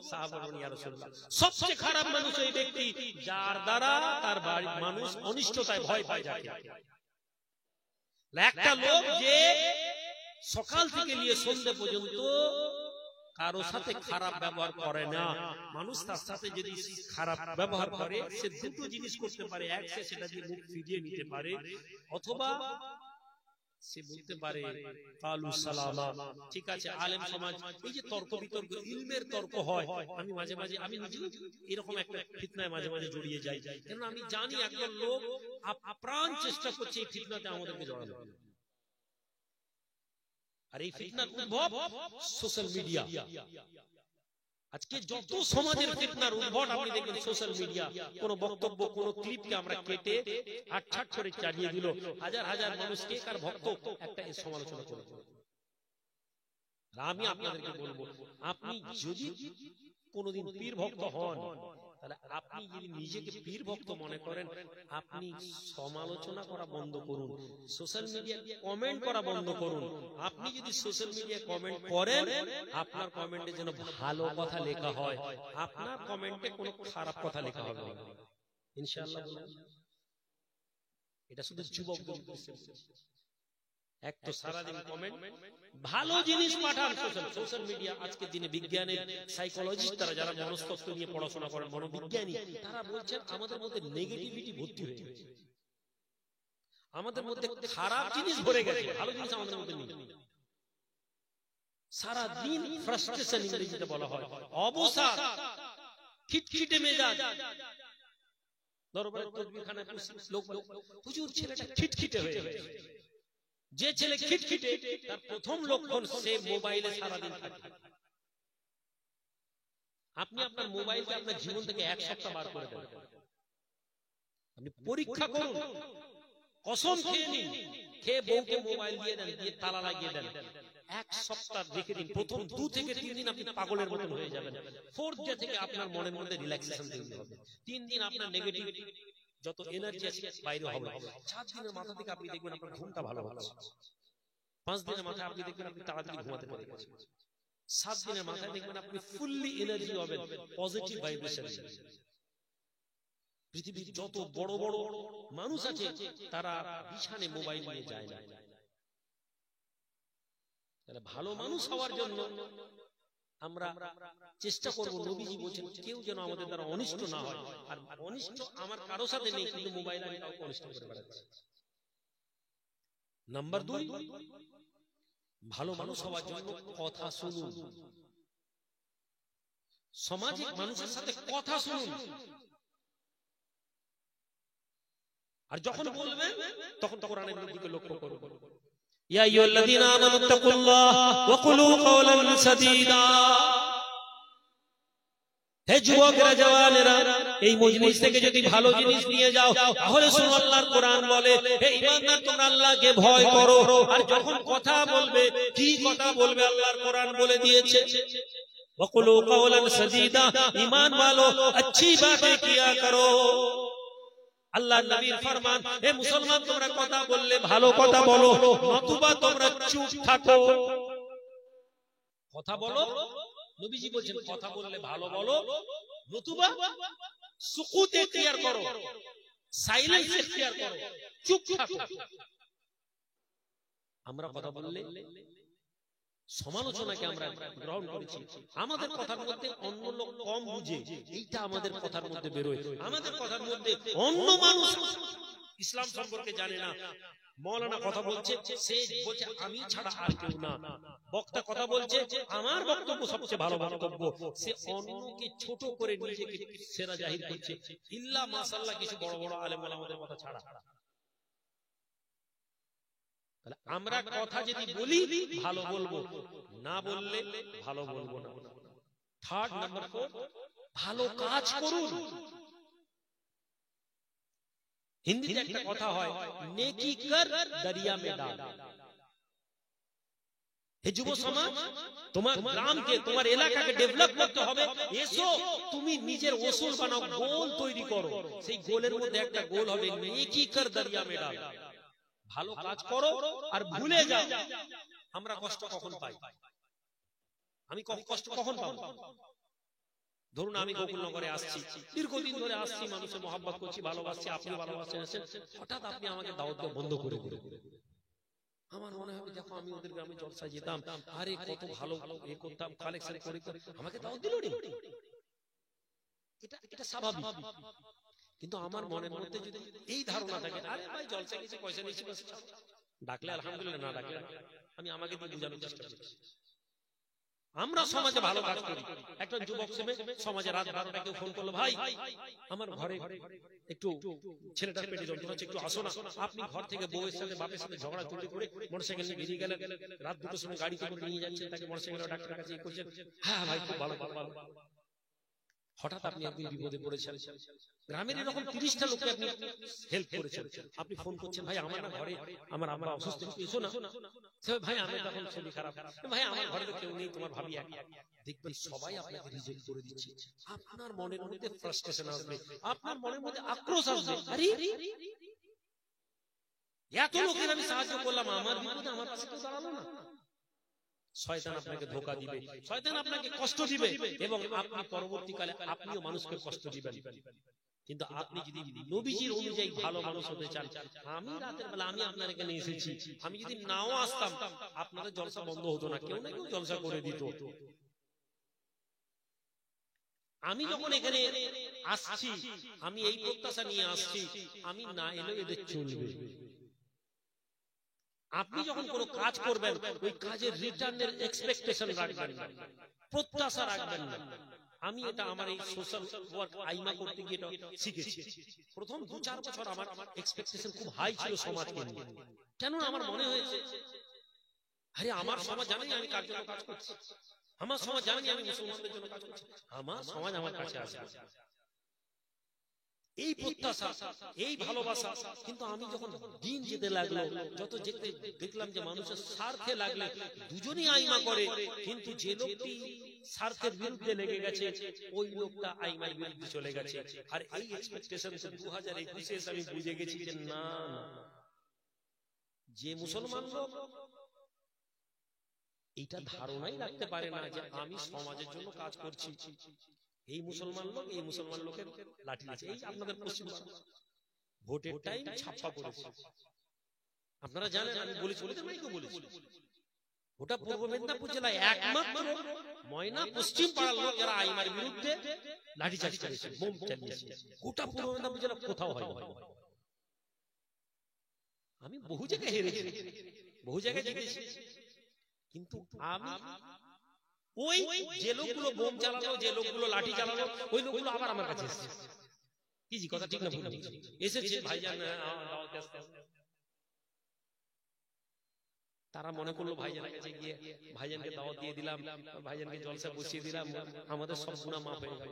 সাহাবারা বলেন ইয়া রাসূলুল্লাহ, সবচেয়ে খারাপ মানুষ ওই ব্যক্তি যার দ্বারা তার বাড়ির মানুষ অনিষ্টতায় ভয় পায়। যাকে একটা লোক যে সকাল থেকে নিয়ে সন্ধ্যা পর্যন্ত কারো সাথে খারাপ ব্যবহার করে না, মানুষ তার সাথে যদি খারাপ ব্যবহার করে সে দুটো জিনিস করতে পারে, এক সে সেটা দিয়ে মুখ ফিরিয়ে নিতে পারে, অথবা সে বলতে পারে কালু সালামা, ঠিক আছে। আলেম সমাজ এই যে তর্ক বিতর্ক, ইলমের তর্ক হয়, আমি মাঝে মাঝে আমি এরকম একটা ফিতনায় মাঝে মাঝে জড়িয়ে যাই, কারণ আমি জানি একজন লোক আপ্রাণ চেষ্টা করছে এই ফিতনাতে আমাদেরকে জড়ানো। আর এই ফিতনার উদ্ভব সোশ্যাল মিডিয়া। আজকে যত সমাজের ফিতনার উদ্ভব আপনি দেখবেন সোশ্যাল মিডিয়া। কোন বক্তব্য, কোন ক্লিপকে আমরা কেটে আটছাট করে চালিয়ে দিল, হাজার হাজার মানুষ কে কার ভক্ত একটা সমালোচনা করে। আমি আপনাদেরকে বলবো, আপনি যদি কোনদিন পীর ভক্ত হন, তাহলে আপনি যদি নিজেকে পীর ভক্ত মনে করেন, আপনি সমালোচনা করা বন্ধ করুন, সোশ্যাল মিডিয়ায় কমেন্ট করা বন্ধ করুন। আপনি যদি সোশ্যাল মিডিয়ায় কমেন্ট করেন, আপনার কমেন্টে যেন ভালো কথা লেখা হয়, আপনার কমেন্টে কোনো খারাপ কথা লেখা হবে না, ইনশাআল্লাহ। এটা শুধু যুবকদের উদ্দেশ্যে। এক তো সারাদিন কমেন্ট, ভালো জিনিস পাঠান সোশ্যাল মিডিয়া। আজকে দিনে বিজ্ঞানের সাইকোলজিস্ট তারা যারা মনস্তত্ত্ব নিয়ে পড়াশোনা করেন, মনোবিজ্ঞানী, তারা বলছেন আমাদের মধ্যে নেগেটিভিটি ভর্তি হয়ে গেছে, আমাদের মধ্যে খারাপ জিনিস ভরে গেছে, ভালো জিনিস আমাদের মধ্যে নেই। সারাদিন ফ্রাস্ট্রেশন, ইংরেজিতে বলা হয় অবসাদ, খিটখিটে মেজাজ। দরবারে তদবিরখানায় লোক হুজুর ছেলেটা খিটখিটে হয়ে গেছে। যে ছেলে খিটখিটে তার প্রথম লক্ষণ সে মোবাইলে সারাদিন থাকে। আপনি আপনার মোবাইলকে আপনার জীবন থেকে এক সপ্তাহ বার করে দেন, আপনি পরীক্ষা করুন, কসম খেয়ে নিন, খেয়ে বউকে মোবাইল দিয়ে দেন, দিয়ে তালা লাগিয়ে দেন, এক সপ্তাহ দেখে দিন, প্রথম 2 থেকে 3 দিন আপনি পাগলের মতন হয়ে যাবেন। 4th ডে থেকে আপনার মনের মধ্যে রিল্যাক্সেশন তৈরি হবে। 3 দিন আপনার নেগেটিভ যত এনার্জি আছে বাইরে হবে। 4 দিনের মাথা থেকে আপনি দেখবেন আপনার ঘুমটা ভালো হচ্ছে। 5 দিনের মাথায় আপনি দেখবেন আপনি তাড়াতাড়ি ঘুমাতে পারবেন। 7 দিনের মাথায় দেখবেন আপনি ফুললি এনার্জি হবেন, পজিটিভ ভাইব্রেশন। পৃথিবীর যত বড় বড় মানুষ আছে তারা বিছানে মোবাইল নিয়ে যায় না। তাহলে ভালো মানুষ হওয়ার জন্য আমরা চেষ্টা করব, নবীজি বলেছেন কেউ যেন আমাদের দ্বারা অনিষ্ট না হয়। আর অনিষ্ট আমার কারো সাথে নেই, কিন্তু মোবাইল আমি কাউকে অনিষ্ট করে বেড়াচ্ছি। নাম্বার 2, ভালো মানুষ হওয়ার জন্য কথা শুনুন। সামাজিক মানুষের সাথে কথা শুনুন, আর যখন বলবেন তখন কোরআনের দিকে লক্ষ্য করুন। ইয়া আইয়ুহাল্লাযীনা আমানুত্তাকুল্লাহ ওয়া কুলু কাওলান সাদীদা। হে যুবকেরা, জওয়ানেরা, এই মজলিস থেকে যদি ভালো জিনিস নিয়ে যাও তাহলে শুনো আল্লাহর কোরআন বলে, হে ঈমানদার, তোমরা আল্লাহকে ভয় করো। আর যখন কথা বলবে, কি কথা বলবে আল্লাহর কোরআন বলে দিয়েছে, ওয়া কুলু কাওলান সাদীদা, ঈমান वालो अच्छी बातें किया करो। আল্লাহর নবীর ফরমান, হে মুসলমান, তোমরা কথা বললে ভালো কথা বলো, নতুবা তোমরা চুপ থাকো। কথা বলো, নবীজি বলেন কথা বললে ভালো বলো, নতুবা সুকুত ইখতিয়ার করো, সাইলেন্স ইখতিয়ার করো, চুপ থাকো। আমরা কথা বললে সমালোচনাকে আমরা গ্রহণ করেছি, আমাদের কথার মধ্যে অন্য লোক কম বুঝে, এইটা আমাদের কথার মধ্যে বেরোয়। আমাদের কথার মধ্যে অন্য মানুষ ইসলাম সম্পর্কে জানে না, মৌলানা কথা বলছে, সে বলছে আমি ছাড়া আর কেউ না, বক্তা কথা বলছে, আমার বক্তব্য সবচেয়ে ভালো বক্তব্য, সে অন্যকে ছোট করে নিজেকে সেরা জাহির করছে, ইল্লা মাশাআল্লাহ কিছু বড় বড় আলেম ওলামাদের কথা ছাড়া। আমরা কথা যদি বলি ভালো বলবো, না বললে ভালো বলবো না। থার্ড নাম্বার 4, ভালো কাজ করুন। হিন্দিতে একটা কথা হয়, নেকি কর দরিয়া মে ডাল। হে যুব সমাজ, তোমার গ্রামকে, তোমার এলাকাকে ডেভেলপ করতে হবে, এসো তুমি নিজের ওসুল বানাও, গোল তৈরি করো। সেই গোলের মধ্যে একটা গোল হবে নেকি কর দরিয়া মে ডাল। ভালো কাজ করো আর ভুলে যাও। আমরা কষ্ট কখন পাই? আমি কষ্ট কখন পাবো? ধরুন আমি গোকুলনগরে আসছি, দীর্ঘদিন ধরে আসছি, মানুষের মহব্বত করছি, ভালোবাসছি, আপনি ভালোবাসছেন, হঠাৎ আপনি আমাকে দাওয়াত দেওয়া বন্ধ করে দিলেন। আমার মনে হবে দেখো আমি ওদের গ্রামে জলসায় যেতাম, আরে কত ভালো এ করতাম, কালেকশন করে আমাকে দাওয়াত দিল রে। এটা স্বাভাবিক, কিন্তু আমার মনের মধ্যে যদি এই ধারণা থাকে, আরে ভাই জলসায় গেছে, পয়সা নিয়েছি, ডাকলে আলহামদুলিল্লাহ, না ডাকলে আমি আমাকে দিয়ে বোঝানোর চেষ্টা করছি। আমরা সমাজে ভালো কাজ করি। একজন যুবক সমাজে রাত 12টায় কেউ ফোন করলো, ভাই আমার ঘরে একটু ছেলেটার পেটে যন্ত্রণা হচ্ছে, একটু আসো না। আপনি ঘর থেকে বউয়ের সাথে বাপের সাথে ঝগড়া চুরি করে মোটরসাইকেল নিয়ে বেরিয়ে গেলেন, রাত 2টার সময় গাড়িতে করে নিয়ে যাচ্ছেন, তাকে মোটরসাইকেলের ডাক্তারের কাছে করছেন, হ্যাঁ ভাই খুব ভালো ভালো। হঠাৎ আপনি একদিন বিপদে পড়েছেন, গ্রামের এরকম 30টা লোককে আপনি হেল্প করেছেন, আপনি ফোন করছেন, ভাই আমার না ঘরে আমার আম্মা অসুস্থ, এসো না। ভাই আমি তখন শরীর খারাপ, ভাই আমার ঘরে তো কেউ নেই, তোমার ভাবি একা। দেখবেন সবাই আপনাকে রিজেক্ট করে দিচ্ছে, আপনার মনের মধ্যে ফ্রাস্ট্রেশন আসবে, আপনার মনের মধ্যে আক্রোশ আসবে, আরে এত লোকের আমি সাহায্য করলাম, আমার বিপদে আমার পাশে কেউ দাঁড়ালো না। শয়তান আপনাকে ধোঁকা দিবে, শয়তান আপনাকে কষ্ট দিবে, এবং আপনি পরবর্তীকালে আপনিও মানুষকে কষ্ট দিবেন। কিন্তু আপনি যদি নবীজির অনুযায়ী ভালো মানুষ হতে চান, আমি রাতের বেলা আমি আপনার এখানে এসেছি, আমি যদি নাও আসতাম আপনাদের জলসা বন্ধ হতো না, কেউ না কেউ জলসা করে দিত। আমি যখন এখানে আসছি, আমি এই প্রত্যাশা নিয়ে আসছি, আমি না এলেও এদের চলবে। আপনি যখন কোনো কাজ করবেন, ওই কাজের রিটার্নের এক্সপেকটেশন রাখবেন না, প্রত্যাশা রাখবেন না। আমি এটা আমার এই সোশ্যাল ওয়ার্ক আইমা করতে গিয়ে শিখেছি। প্রথম 2-4 বছর আমার এক্সপেকটেশন খুব হাই ছিল সমাজকে নিয়ে। কেন আমার মনে হয়েছে, আরে আমার সমাজ জানেনি আমি কার জন্য কাজ করছি, আমার সমাজ জানেনি আমি মুসলমানদের জন্য কাজ করছি, আমার সমাজ আমার কাছে আসবে। এই প্রত্যাশা, এই ভালোবাসা। কিন্তু আমি যখন দিন যেতে লাগলো, যত যেতে দেখলাম যে মানুষের স্বার্থে লাগলে দুজনই আইমা করে, কিন্তু যে লোকটি স্বার্থের বিরুদ্ধে লেগে গেছে ওই লোকটা আইমার বিরুদ্ধে চলে গেছে। আর এই এক্সপেকটেশন 2021 আমি বুঝে গেছি যে না, যে মুসলমান লোক এইটা ধারণাই রাখতে পারে না যে আমি সমাজের জন্য কাজ করছি, এই মুসলমান লোক, এই মুসলমান লোকের লাঠি আছে। এই আপনাদের পশ্চিমবঙ্গ ভোটের টাইম ছাপ্পা করেছে, আপনারা জানেন, আমি বলেছি, ওটা পূর্ব মেদিনীপুর জেলায় একমাত্র ময়না পশ্চিম পাড়ার লোক যারা আইমার বিরুদ্ধে লাঠিচার্জ করেছে, বোম চালিয়েছে। গোটা পূর্ব মেদিনীপুর জেলা কোথাও হয় না। আমি বহু জায়গায় হেরেছি, বহু জায়গায় জিতেছি, কিন্তু আমি ওই যে লোকগুলো বোম চালালো, যে লোকগুলো লাঠি চালালো, ওই লোকগুলো আবার আমার কাছে এসেছে। কি জি কথা ঠিক না ভুল? এসেছে ভাইজান দাওয়াতে আসতে। তারা মনে করলো ভাইজানের কাছে গিয়ে ভাইজানকে দাওয়াত দিয়ে দিলাম, ভাইজানকে জলসা বসিয়ে দিলাম, আমাদের সব গুনাহ মাফ হয়ে গেল।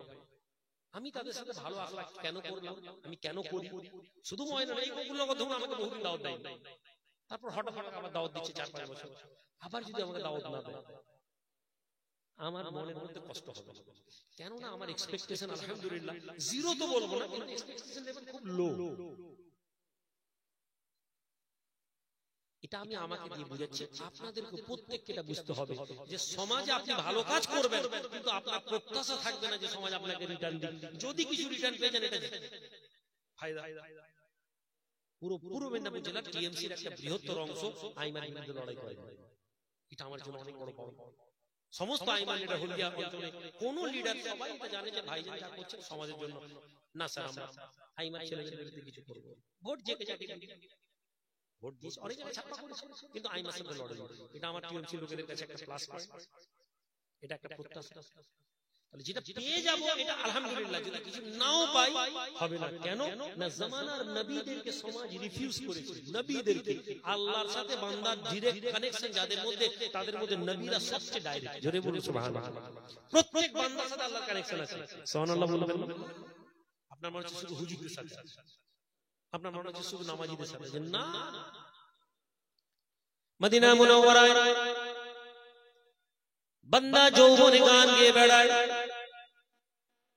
আমি তাদের সাথে ভালো আখলাক কেন করলাম? আমি কেন করি? শুধু ময়না এই লোকগুলো ধরুন আমাকে বহুদিন দাওয়াত দেয়, তারপর হঠাৎ হঠাৎ আবার দাওয়াত দিচ্ছে 4-5 বছর, আবার যদি আমাকে দাওয়াত না দেয় আমার মনের মধ্যে কষ্ট হবে। কেননা আমার এক্সপেকটেশন আলহামদুলিল্লাহ জিরো তো বলবো না, কিন্তু এক্সপেকটেশন লেভেল খুব লো। এটা আমি আমাকে দিয়ে বুঝাচ্ছি, আপনাদেরকে প্রত্যেককে এটা বুঝতে হবে যে সমাজে আপনি ভালো কাজ করবেন, কিন্তু আপনার প্রত্যাশা থাকবে না যে সমাজ আপনাকে রিটার্ন দিবে। যদি কিছু রিটার্ন পেয়ে যান এটা ফায়দা। পুরো পূর্ব মেদিনীপুর জেলার টিএমসির একটা বৃহত্তর অংশ আইমানের বিরুদ্ধে লড়াই করে, এটা আমার জন্য অনেক বড় পাওয়া। সমস্ত আইমান লিডার হলদিয়া অঞ্চলে কোন লিডার সবাই এটা জানে যে ভাইজান যা করছেন সমাজের জন্য না। স্যার আমরা আইমান ছেলেদের বিরুদ্ধে কিছু করবো, ভোট যেকে যাকে ভোট দিয়েছে, অনেক জায়গায় ছাপ্পা করেছে, কিন্তু আইনের সাথে লড়াই। এটা আমার টিএমসি লোকেদের কাছে একটা প্লাস পয়েন্ট, এটা একটা প্রত্যাশা। তাহলে যেটা পেয়ে যাব এটা আলহামদুলিল্লাহ, যদি কিছু নাও পাই হবে না। কেন না? জামানার নবীদেরকে সমাজ রিফিউজ করেছে। নবীদেরকে আল্লাহর সাথে বান্দার ডাইরেক্ট কানেকশন যাদের মধ্যে, তাদের মধ্যে নবীরা সবচেয়ে ডাইরেক্ট। জোরে বলুন সুবহানাল্লাহ। প্রত্যেক বান্দার সাথে আল্লাহর কানেকশন আছে। সুবহানাল্লাহ বলবেন না? আপনার মনে হচ্ছে শুধু হুজুরদের সাথে, আপনার মনে হচ্ছে শুধু নামাজীদের সাথে, না। মদিনা মুনাওয়ারায় বান্দা যৌবনে গান গেয়ে বেড়ায়,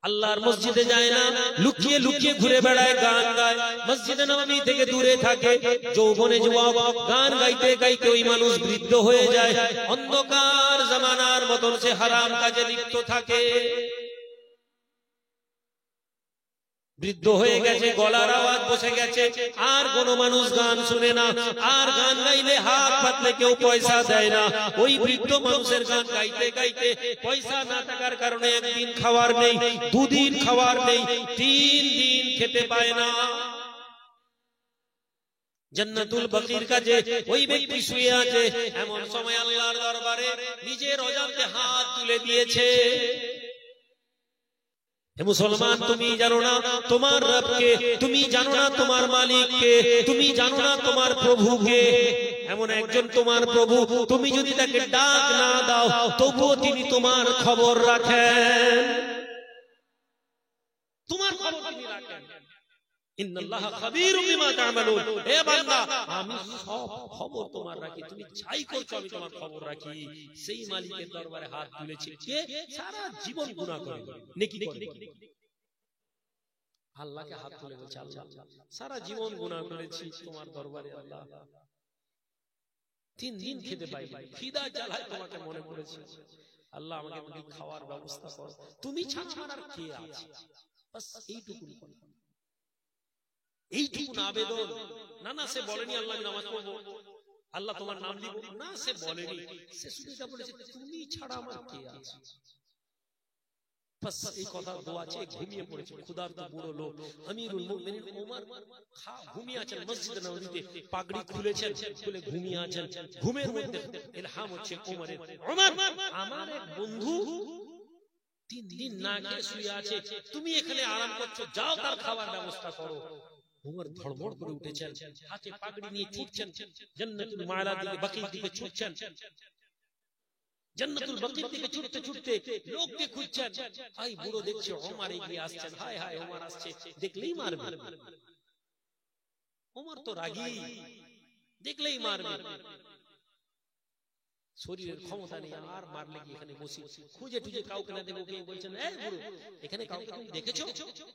আল্লাহর মসজিদে যায় না, লুকিয়ে লুকিয়ে ঘুরে বেড়ায়, গান গায়, মসজিদে নববী থেকে দূরে থাকে। যৌবনে যুবক গান গাইতে গাইতে ওই মানুষ বৃদ্ধ হয়ে যায়, অন্ধকার জামানার মতন সে হারাম কাজে লিপ্ত থাকে। বৃদ্ধ হয়ে গেছে, গলার আওয়াজ বসে গেছে, আর কোন মানুষ গান শুনে না, আর গান গাইলে হাত পাতলে কেউ পয়সা দেয় না। ওই বৃদ্ধ মানুষের গান গাইতে গাইতে পয়সা না থাকার কারণে একদিন খাওয়ার নেই, দুদিন খাওয়ার নেই, 3 দিন খেতে পায় না। জান্নাতুল বাকির কাছে ওই ব্যক্তি শুয়ে আছে, এমন সময় আল্লাহর দরবারে নিজের অজান্তে হাত তুলে দিয়েছে। মুসলমান, তুমি জানো না তোমার রবকে, তুমি জানো না তোমার মালিককে, তুমি জানো না তোমার প্রভুকে। এমন একজন তোমার প্রভু, তুমি যদি তাকে ডাক না দাও তবুও তিনি তোমার খবর রাখেন, তোমার খবর তিনি রাখেন। ইন্নাল্লাহা খাবীরুম বিমা তা'মালুন। হে বান্দা, আমি সব খবর তোমার রাখি, তুমি যাই করছো আমি তোমার খবর রাখি। সেই মালিকের দরবারে হাত তুলেছে কে? সারা জীবন গুনাহ করে নেকি করে আল্লাহকে হাত তুলে বলছে, আল্লাহ সারা জীবন গুনাহ করেছি তোমার দরবারে, আল্লাহ 3 দিন খেতে পাইনি, খিদা জ্বালায় তোমাকে মনে পড়েছে, আল্লাহ আমাকে তুমি খাওয়ার ব্যবস্থা করো, তুমি ছাড়া আমার আর কে আছে? বাস এইটুকু, এইটুকু আবেদন। না না, সে বলেনি আল্লাহ আমি নামাজ পড়বো, আল্লাহ তোমার নাম দিব, না সে বলেনি, সে শুধু এটা বলেছে তুমি ছাড়া আমার কে আছে। বাস এই কথা দোয়া চেয়ে ঘুমিয়ে পড়েছে। ক্ষুধার্ত বুড়ো লোক আমিরুল মুমিনিন ওমর ঘুমিয়ে আছেন মসজিদে নববীতে, পাগড়ি খুলেছেন, খুলে ঘুমিয়ে আছেন। ঘুমের মধ্যে ইলহাম হচ্ছে ওমরের, ওমর আমার এক বন্ধু 3 দিন না খেয়ে শুয়ে আছে, তুমি এখানে আরাম করছো, যাও তার খাবার ব্যবস্থা করো। ওমর ধড়মড় করে উঠেছেন, হাতে পাগড়ি নিয়ে ছুটছেন, জান্নাতুল মালা দিকে বাকির দিকে ছুটছেন, জান্নাতুল বাকির দিকে ছুটতে ছুটতে লোককে খুঁজছেন। ভাই বুড়ো দেখছে ওমর এগিয়ে আসছেন, হায় হায় ওমর আসছে, দেখলেই মারবে। ওমর তো রাগী, দেখলেই মারবে, শরীরের ক্ষমতা নেই, আর মারলে কি এখানে বসি, খুঁজে টুজে কাউকে না দেবো, বলছেন এই বুড়ো এখানে কাউকে তুমি দেখেছো?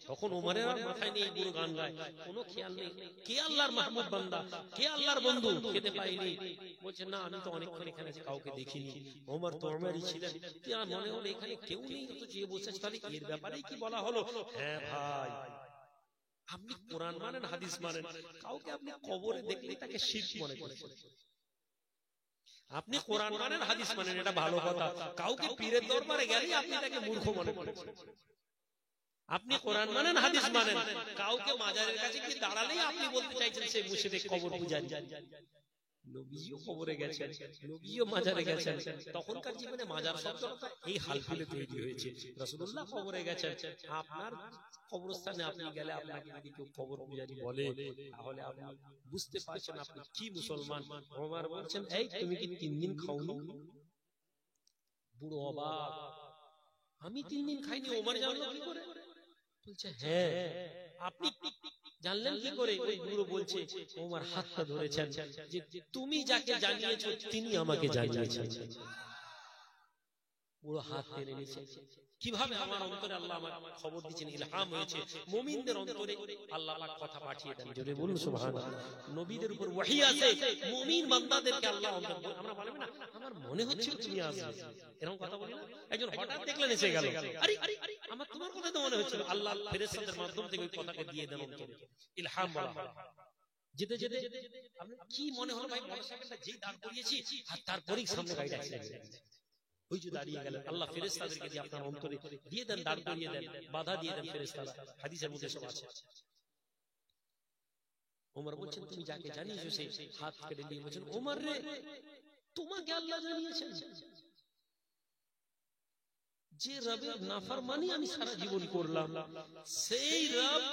তখন ওমরের আর মাথায় নেই, বুড়ো গান গায়, কোনো খেয়াল নেই, কে আল্লাহর মাহবুব বান্দা, কে আল্লাহর বন্ধু, খেতে পাইনি। বলছে না আমি তো অনেকক্ষণ এখানে কাউকে দেখিনি। ওমর তো ওমরই ছিলেন, মনে হলো এখানে কেউ নেই, তো যে বসেছে, তাহলে এর ব্যাপারে কি বলা হলো? হ্যাঁ ভাই, আপনি কোরআন মানেন, হাদিস মানেন, কাউকে আপনি কবরে দেখলেই তাকে শিরক মনে করেন। আপনি কোরআন মানেন, হাদিস মানেন, এটা ভালো কথা, কাউকে পীরের দরবারে গেলেই আপনি তাকে মূর্খ মনে করেন। আপনি কোরআন মানেন, হাদিস মানেন, কাউকে মাজারের কাছে গিয়ে দাঁড়ালেই আপনি বলতে চাইছেন সে মুশরিক, কবর পূজারী। নবীও কবরে গেছেন, নবীও মাজারে গেছেন। তখনকার জীবনে মাজার শব্দটা এই হালফিলে তৈরি হয়েছে। রাসূলুল্লাহ কবরে গেছেন, আপনার কবরস্থানে আপনি গেলে আপনাকে যদি কেউ কবর পূজারী বলে, তাহলে আপনি বুঝতে পারছেন আপনি কি মুসলমান। ওমর বলছেন, এই তুমি কি 3 দিন খাওনি? বুড়ো অবাক, আমি 3 দিন খাইনি, ওমর জানলো কি করে? বলছে, হ্যাঁ আপনি জানলেন কি করে? ওই বুড়ো বলছে, ওমর হাতটা ধরেছেন যে তুমি যাকে জানিয়েছো তিনি আমাকে জানিয়েছেন। বুড়ো হাত টেনে নিয়েছে। কিভাবে? আমার অন্তরে আল্লাহ আমার খবর দিয়েছেন, ইলহাম হয়েছে। মুমিনদের অন্তরে আল্লাহ পাক কথা পাঠিয়ে দেন। জোরে বলুন সুবহানাল্লাহ। নবীদের উপর ওহী আছে, মুমিন বান্দাদেরকে আল্লাহ অন্তর, আমরা বলবো না আমার মনে হচ্ছে তুমি আসবে, এরকম কথা বলি না? একজন হঠাৎ দেখলেন এসে গেল, আরে আমার তোমার কথা তো মনে হচ্ছিল। আল্লাহ ফেরেশতাদের মাধ্যম থেকে ওই কথাকে দিয়ে দেন অন্তরে, ইলহাম বলা হয়। যেতে যেতে আপনার কি মনে হলো ভাই, মোটরসাইকেলটা যেই দাঁড় করিয়েছি আর তারপরেই সামনে গাড়িটা এসে ওই যে দাঁড়িয়ে গেলেন, আল্লাহ ফেরেশতাদেরকে দিয়ে আপনার অন্তরে দিয়ে দেন, দাঁড় করিয়ে দেন, বাধা দিয়ে দেন ফেরেশতারা। হাদিসের মধ্যে সব আছে। ওমর বলছেন, তুমি যাকে জানিয়েছো সেই হাত কেটে দিয়ে বলছেন, ওমর রে তোমাকে আল্লাহ জানিয়েছেন যে রবের নাফরমানি আমি সারা জীবন করলাম, সেই রব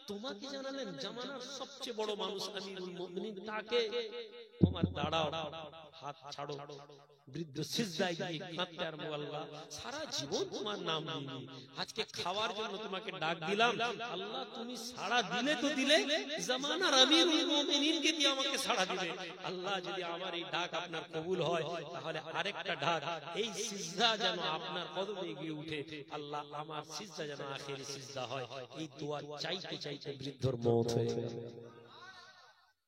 তোমাকে জানালেন জামানার সবচেয়ে বড় মানুষ আমিরুল মুমিনিন তাকে। ওমর দাঁড়াও, হাত ছাড়ো, বৃদ্ধ সিজদায় গিয়ে কাঁদতে আর আল্লাহ সারা জীবন তোমার নাম নিইনি, আজকে খাওয়ার জন্য তোমাকে ডাক দিলাম, আল্লাহ তুমি সাড়া দিলে তো দিলে, জামানার আমিরুল মুমিনিনকে দিয়ে আমাকে সাড়া দিলে। আল্লাহ যদি আমার এই ডাক আপনার কবুল হয়, তাহলে আরেকটা ডাক, এই সিজদা যেন আপনার কদমে গিয়ে উঠে, আল্লাহ আমার সিজদা যেন আখেরি সিজদা হয়। এই দোয়া চাইতে চাইতে বৃদ্ধর মওত হয়ে গেল।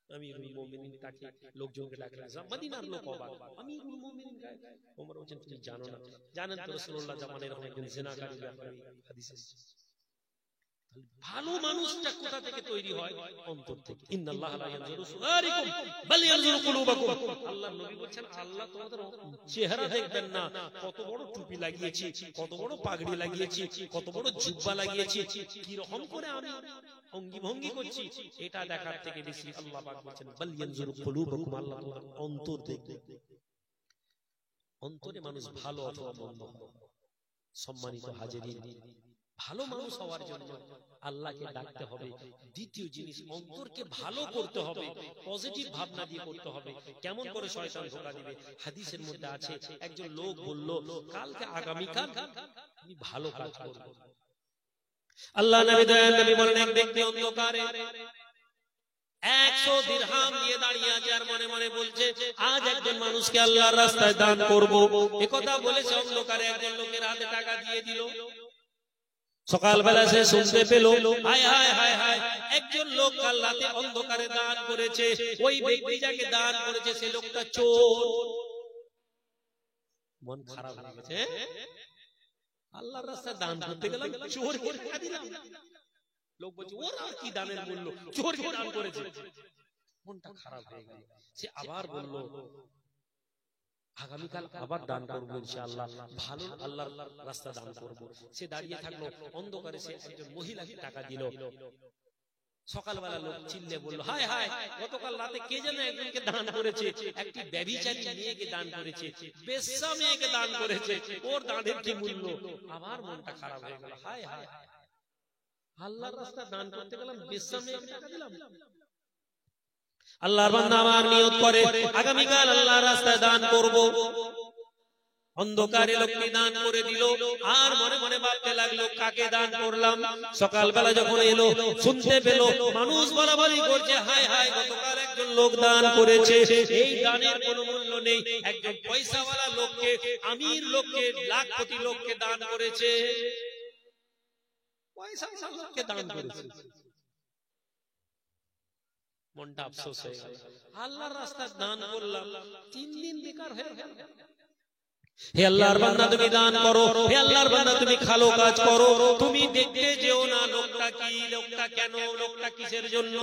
আমিরুল মুমিনিন তাকে লোকজনকে ডাকলেন, মদিনার লোক অবাক, আমিরুল মুমিনিন গায়। ওমর বলেন, তুমি জানো না? জানেন তো রাসূলুল্লাহ জামানায় এরকম একজন জিনাকারী ব্যাপারী হাদিসে। ভালো মানুষটা কোথা থেকে তৈরি হয়? অন্তর থেকে। ইন্নাল্লাহা লা ইয়ানজুরু সুওয়ারিকুম বাল ইয়ানজুরু কুলুবাকুম। আল্লাহর নবী বলেন, আল্লাহ তোমাদের চেহারা দেখবেন না, কত বড় টুপি লাগিয়েছি, কত বড় পাগড়ি লাগিয়েছি, কত বড় জুব্বা লাগিয়েছি, কি রকম করে আমি অঙ্গি ভঙ্গি করছি, এটা দেখার থেকে বেশি আল্লাহ পাক বলেন বাল ইয়ানজুরু কুলুবাকুম, আল্লাহ তোমার অন্তর দেখবে। অন্তরে মানুষ ভালো অথবা মন্দ। সম্মানিত হাজিরিন, ভালো মানুষ হওয়ার জন্য আল্লাহকে ডাকতে হবে। দ্বিতীয় জিনিস, অন্তরকে ভালো করতে হবে, পজিটিভ ভাবনা দিয়ে করতে হবে। কেমন করে শয়তান ধোঁকা দিবে? হাদিসের মধ্যে আছে, একজন লোক বলল, কালকে আগামীকাল আমি ভালো কাজ করব। আল্লাহ নবী দয়াল নবী বলেন, এক ব্যক্তি অন্ধকারে 100 দিরহাম দিয়ে দাঁড়িয়ে আছে আর মনে মনে বলছে, আজ একজন মানুষকে আল্লাহর রাস্তায় দান করব। একথা বলেছে, অন্ধকারে একজন লোকের হাতে টাকা দিয়ে দিল। সকালবেলা সে শুনতে পেল, হায় হায় হায় হায়, একজন লোক কাল রাতে অন্ধকারে দান করেছে। ওই ব্যক্তি যাকে দান করেছে সে লোকটা চোর। মন খারাপ হয়ে গেছে, আল্লাহর রাস্তায় দান করতে গেলাম, চোরকে টাকা দিলাম। লোক বলছে, ওরা কি দানের মূল্য, চোরকে দান করেছে। মনটা খারাপ হয়ে গেল। সে আবার বলল, আগামীকাল আবার দান করবো ইনশাআল্লাহ, ভালো আল্লাহর রাস্তা দান করব। সে দাঁড়িয়ে থাকলো অন্ধকারে, সে একজন মহিলাকে টাকা দিল। সকালবেলা লোক চিল্লে বলল, হায় হায়, গতকাল রাতে কে যেন একজনকে দান করেছে, একটি ব্যভিচারী মেয়েকে দান করেছে, বেশ্যা মেয়েকে দান করেছে, ওর দানের কি মূল্য। আমার মনটা খারাপ হয়ে গেল, হায় হায়, আল্লাহর রাস্তা দান করতে গেলাম, বেশ্যা মেয়েকে টাকা দিলাম। আল্লাহর বান্দা আমার নিয়ত করে আগামীকাল আল্লাহর রাস্তায় দান করব। অন্ধকারে লোকটি দান করে দিল আর মনে মনে ভাবতে লাগলো, কাকে দান করলাম। সকালবেলা যখন এলো, শুনতে পেল মানুষ বলাবলি করছে, হায় হায়, গতকাল একজন লোক দান করেছে, এই দানের কোনো মূল্য নেই। একজন পয়সাওয়ালা লোককে, আমির লোককে, লাখপতি লোককে দান করেছে, পয়সাওয়ালা লোককে দান করেছে। মনটা আফসোস হয়ে গেল, আল্লাহর রাস্তায় দান করলাম, 3 দিন বেকার হয়ে গেল। হে আল্লাহর বান্দা, তুমি দান করো, হে আল্লাহর বান্দা তুমি ভালো কাজ করো, তুমি দেখতে যেও না লোকটা কি, লোকটা কেন, লোকটা কিসের জন্য।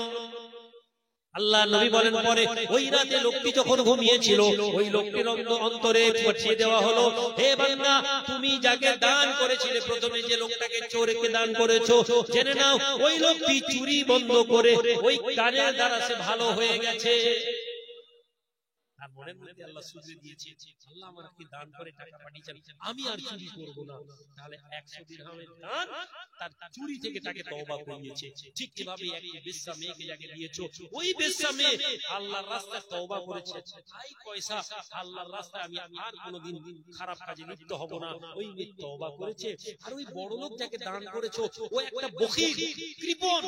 আল্লাহ নবী বলেন, পরে ওই রাতে লোকটি যখন ঘুমিয়েছিল, ওই লোকটির অন্তরে পাঠিয়ে দেওয়া হলো, হে বান্দা, তুমি যাকে দান করেছিলে, প্রথমে যে লোকটাকে চোরকে দান করেছো, জেনে নাও ওই লোকটি চুরি বন্ধ করে ওই দানের দ্বারা সে ভালো হয়ে গেছে। মনের মধ্যে আল্লাহ সুযোগ দিয়েছে, আল্লাহ আমাকে দান করে টাকা পাঠিয়েছেন, আমি আর চুরি করব না, তাহলে 100 দিরহামের দান তার চুরি থেকে তাকে তওবা করিয়েছে। ঠিক যেভাবে একটি বেশ্যা মেয়েকে যাকে দিয়েছো, ওই বেশ্যা মেয়ে আল্লাহর রাস্তায় তওবা করেছে, এই পয়সা আল্লাহর রাস্তায় আমি আর কোনোদিন খারাপ কাজে লিপ্ত হব না, ওই মেয়ে তওবা করেছে। আর ওই বড় লোক যাকে দান করেছো, ও একটা বখিল, কৃপণ,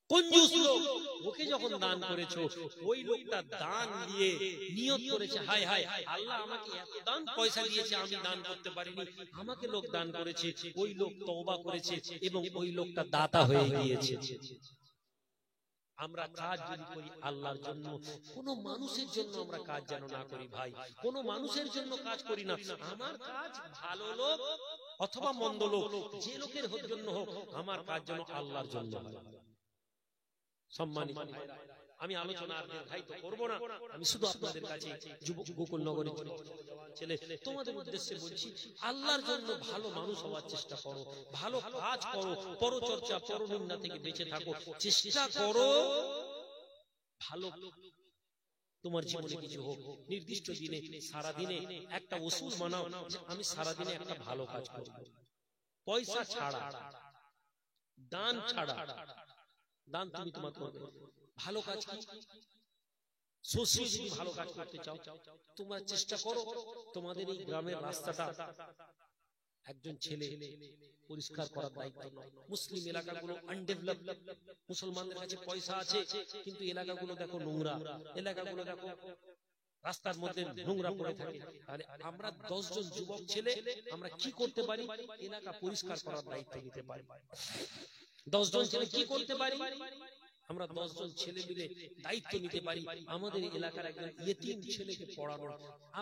কঞ্জুস লোক, ওকে যখন দান করেছো, ওই লোকটা দান দিয়ে নিয়ত করেছে, হায় হায় আল্লাহ আমাকে এত দান পয়সা দিয়েছে, আমি দান করতে পারিনি, আমাকে লোক দান করেছে, ওই লোক তওবা করেছে এবং ওই লোকটা দাতা হয়ে গিয়েছে। আমরা কাজ যদি করি আল্লাহর জন্য, কোন মানুষের জন্য আমরা কাজ যেন না করি ভাই, কোন মানুষের জন্য কাজ করি না। আমার কাজ ভালো লোক অথবা মন্দ লোক, যে লোকের জন্য হোক, আমার কাজ যেন আল্লাহর জন্য হয়। সম্মানিত আমি আলোচনা আর দীর্ঘায়িত করব না, আমি শুধু আপনাদের কাছে যুবক গোকুল নগরী ছেলে তোমাদের উদ্দেশ্যে বলছি, আল্লাহর জন্য ভালো মানুষ হওয়ার চেষ্টা করো, ভালো কাজ করো, পরচর্চা পরনিন্দা থেকে বেঁচে থাকো, চেষ্টা করো ভালো তোমার জীবনে কিছু হোক। নির্দিষ্ট দিনে সারা দিনে একটা ওসুল মানাও যে আমি সারা দিনে একটা ভালো কাজ করব, পয়সা ছাড়া, দান ছাড়া। দান তুমি তোমার করবে, ভালো কাজ কি? সোশিয়াল যদি ভালো কাজ করতে চাও, তোমরা চেষ্টা করো তোমাদের এই গ্রামের রাস্তাটা একজন ছেলে পরিষ্কার করার দায়িত্ব নয়। মুসলিম এলাকাগুলো আনডেভেলপ, মুসলমানদের কাছে পয়সা আছে কিন্তু এলাকাগুলো দেখো নোংরা, এলাকাগুলো দেখো রাস্তার মধ্যে নোংরা পড়ে থাকে। তাহলে আমরা 10 জন যুবক ছেলে আমরা কি করতে পারি? এলাকা পরিষ্কার করার দায়িত্ব নিতে পারি। 10 জন ছেলে কি করতে পারি? আমরা 10 জন ছেলে মিলে দায়িত্ব নিতে পারি আমাদের এলাকার একজন ইয়েতিম ছেলেকে পড়ানোর।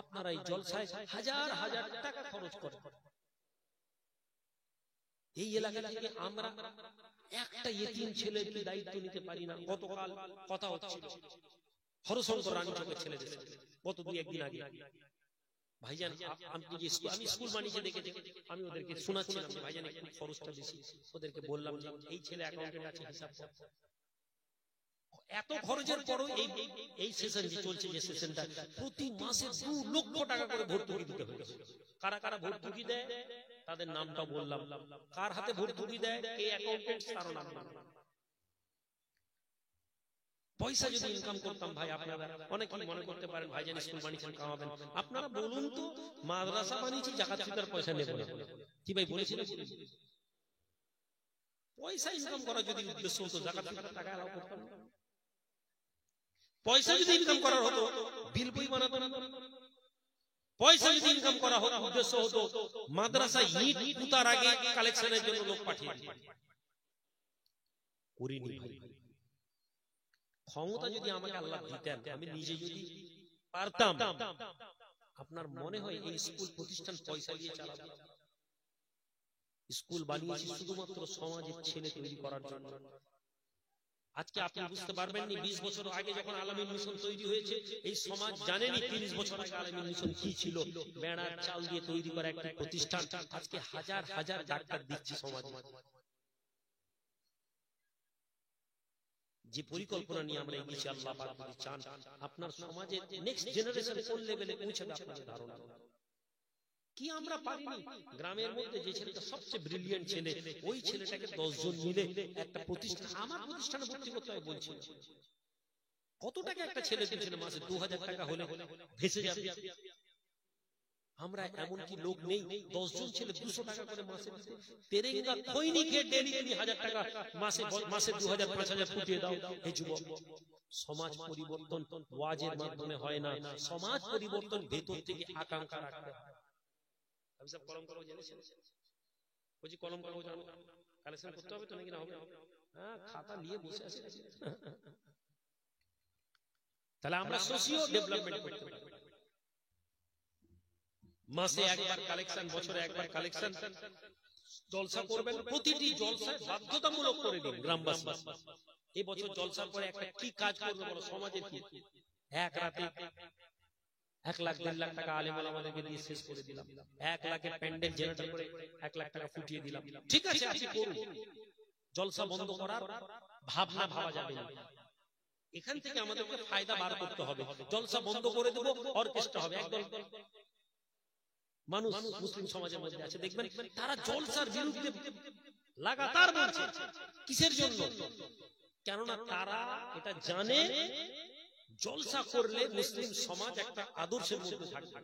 আপনারা এই জলসায় হাজার হাজার টাকা খরচ করেন, এই এলাকা থেকে আমরা একটা ইয়েতিম ছেলের কি দায়িত্ব নিতে পারি না? গতকাল কথা হচ্ছিল হরশঙ্কর রানীচকের ছেলেদের, গত 2-1 দিন আগে। ভাইজান আমি স্কুল বানিয়ে দেখেছি, আমি ওদেরকে শোনাচ্ছিলাম ভাইজান একটু খরচটা বেশি, ওদেরকে বললাম যে এই ছেলে অ্যাকাউন্টেন্ট আছে, হিসাব এত খরচের পরও এই সেশন যে চলছে, যে সেশনটা প্রতি মাসে 2 লক্ষ টাকা করে ভর্তুকি দিতে হয়েছে। কারা কারা ভর্তুকি দেয় তাদের নামটা বললাম, কার হাতে ভর্তুকি দেয়, কে অ্যাকাউন্টেন্ট তার নাম। পয়সা যদি ইনকাম করতাম ভাই, আপনারা অনেকেই মনে করতে পারেন ভাইজান স্কুল বানিয়েছেন কামাবেন, আপনারা বলুন তো মাদ্রাসা বানিয়েছি জাকাত ফিতর পয়সা নেব না, কি ভাই বলেছিলেন? পয়সা ইনকাম করা যদি উদ্দেশ্য হতো জাকাত ফিতর টাকা এলাও করতাম না। পয়সা যদি ইনকাম করার হতো বিল বই বানাতো না। পয়সা যদি ইনকাম করা হতো উদ্দেশ্য হতো মাদ্রাসা ইট পুতার আগে কালেকশনের জন্য লোক পাঠিয়ে দিত, করিনি ভাই। ক্ষমতা যদি আমাকে আল্লাহ দিতেন, আমি নিজে যদি পারতাম, আপনার মনে হয় এই স্কুল প্রতিষ্ঠান পয়সা দিয়ে চালাবো? স্কুল বানিয়েছি শুধুমাত্র সমাজের ছেলে তৈরি করার জন্য। আজকে আপনি বুঝতে পারবেন না 20 বছর আগে যখন আলামিন মিশন তৈরি হয়েছে, এই সমাজ জানেনি 30 বছর আগে আলামিন মিশন কি ছিল। বেড়ার চাল দিয়ে তৈরি করা একটি প্রতিষ্ঠান আজকে হাজার হাজার ডাক্তার দিচ্ছে সমাজে। যে পরিকল্পনা নিয়ে আমরা এগিয়েছি, আল্লাহ পাক যদি চান আপনার সমাজের নেক্সট জেনারেশন কোন লেভেলে পৌঁছাবে আপনাদের ধারণা কি? আমরা পারিনি। গ্রামের মধ্যে যে ছেলেটা সবচেয়ে ব্রিলিয়ান্ট ছেলে, ওই ছেলেটাকে 10 জন মিলে একটা প্রতিষ্ঠান, আমার প্রতিষ্ঠানে ভর্তি করতে হয় বলছি। কত টাকা একটা ছেলে পিছনে মাসে 2000 টাকা হলে ভেসে যাবে। আমরা এমন কি লোক নেই 10 জন ছেলে 200 টাকা করে মাসে দিতে? তেরেঙ্গা খৈনি খেয়ে ডেলি 1000 টাকা মাসে 2000 5000 ফুটিয়ে দাও। এই যুবক, সমাজ পরিবর্তন ওয়াজের মাধ্যমে হয় না, সমাজ পরিবর্তন ভেতর থেকে আকাঙ্ক্ষা রাখতে হয়। আমি সব কলম করব জেনেছেন, বলছি কলম করব জানো, কালেকশন করতে হবে তো নাকি না হবে? হ্যাঁ, খাতা নিয়ে বসে আছে। তাহলে আমরা সোশিও ডেভেলপমেন্ট করতে পারি। মাসে একবার কালেকশন, বছরে একবার কালেকশন, জলসা করবেন। প্রতিটি জলসায় বাধ্যতামূলক করে দিন গ্রামবাসী, এই বছর জলসার পরে একটা কি কাজ করবে বলো, সমাজের কি? এক রাতে 1 লাখ 1.5 লাখ টাকা আলেম ওলামাদেরকে দিয়ে শেষ করে দিলাম। 1 লাখের প্যান্ডেল জেনারেট করে 1 লাখ টাকা ফুটিয়ে দিলাম। ঠিক আছে, আপনি করুন। জলসা বন্ধ করার ভাবনা ভাবা যাবে না। এখান থেকে আমাদেরকে ফায়দা বার করতে হবে। জলসা বন্ধ করে দেবো, অর্কেস্ট্রা হবে। একদল মানুষ মুসলিম সমাজের মধ্যে আছে, দেখবেন তারা জলসার বিরুদ্ধে লাগাতার বলছে। কিসের জন্য? কেননা তারা এটা জানে জলসা করলে মুসলিম সমাজ একটা আদর্শের মধ্যে থাকবে।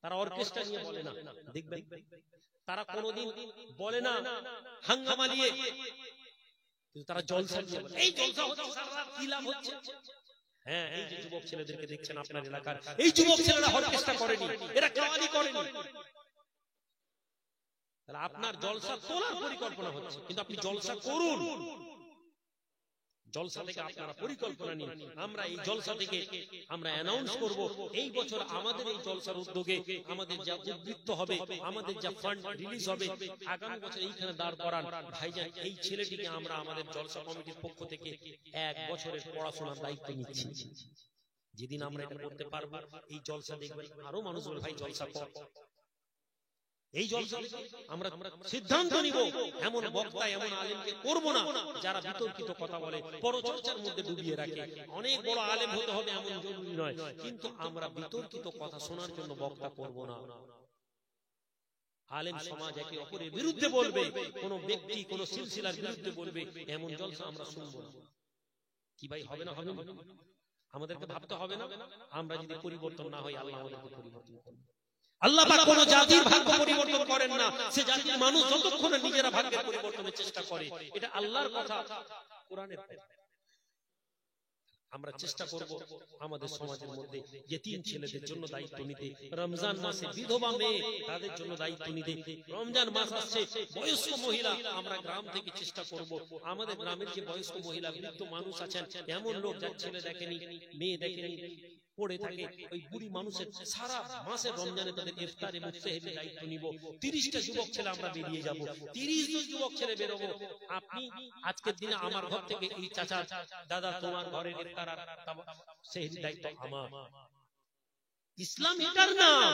তারা অর্কেস্ট্রা নিয়ে বলে না, দেখবেন তারা কোনোদিন বলে না হাঙ্গামা নিয়ে, কিন্তু তারা জলসা নিয়ে বলে। এই জলসা হচ্ছে, সারা রাত কি লাভ হচ্ছে? হ্যাঁ, এই যে যুবক ছেলেদেরকে দেখছেন আপনার এলাকার, এই যুবক ছেলেরা অর্কেস্ট্রা করেনি, এরা কাওয়ালি করেনি। তাহলে আপনার জলসা তোলার পরিকল্পনা হচ্ছে, কিন্তু আপনি জলসা করুন। জলসা থেকে আপনারা পরিকল্পনা নিন। আমরা এই জলসা থেকে আমরা অ্যানাউন্স করব, এই বছর আমাদের এই জলসার উদ্যোগে আমাদের যা উদ্বৃত্ত হবে, আমাদের যা ফান্ড রিলিজ হবে, আগামী বছর এইখানে দাঁড় করান। ভাইজান, এই ছেলেটিকে আমরা আমাদের জলসা কমিটির পক্ষ থেকে 1 বছরের পড়াশোনার দায়িত্ব নিচ্ছি। যেদিন আমরা এটা করতে পারবো, এই জলসা দেখবেন আরো মানুষ বলে ভাই জলসা কর। এই জলসা আমরা সিদ্ধান্ত নিব, এমন বক্তা এমন আলেমকে করব না যারা বিতর্কিত কথা বলে, পরচর্চার মধ্যে ডুবিয়ে রাখে। অনেক বড় আলেম হতে হবে এমন জরুরি নয়, কিন্তু আমরা বিতর্কিত কথা শোনার জন্য বক্তা করব না। আলেম সমাজ একে অপরের বিরুদ্ধে বলবে, কোন ব্যক্তি কোন সিলসিলার বিরুদ্ধে বলবে, এমন জলসা আমরা শুনবো না। কি ভাই, হবে না? হবে না? আমাদেরকে ভাবতে হবে না? আমরা যদি পরিবর্তন না হই, আল্লাহ আমাদেরকে পরিবর্তন করবে। আল্লাহ পাক কোন জাতির ভাগ্য পরিবর্তন করেন না, সে জাতির মানুষ যতক্ষণ নিজেরা ভাগ্যের পরিবর্তনের চেষ্টা করে। এটা আল্লাহর কথা, কোরআনের কথা। আমরা চেষ্টা করব আমাদের সমাজের মধ্যে ইতিম ছেলেদের জন্য দায়িত্ব নিতে, রমজান মাসে বিধবা মেয়ে তাদের জন্য দায়িত্ব নিতে। রমজান মাস আসছে, বয়স্ক মহিলা, আমরা গ্রাম থেকে চেষ্টা করব আমাদের গ্রামের যে বয়স্ক মহিলা বৃদ্ধ মানুষ আছেন, এমন লোক যার ছেলে দেখেনি, মেয়ে দেখেনি, পড়ে থাকে, ওই বুড়ি মানুষের সারা মাসের রমজানে তাদের ইফতার এবং সেহরির দায়িত্ব নিব। 30টা যুবক ছেলে আমরা বেরিয়ে যাব, 30 জন যুবক ছেলে বেরোবো। আপনি আজকের দিনে আমার ঘর থেকে এই চাচা, দাদা তোমার ঘরের ইফতার আর সেহরির দায়িত্ব আমার। ইসলাম এটার নাম।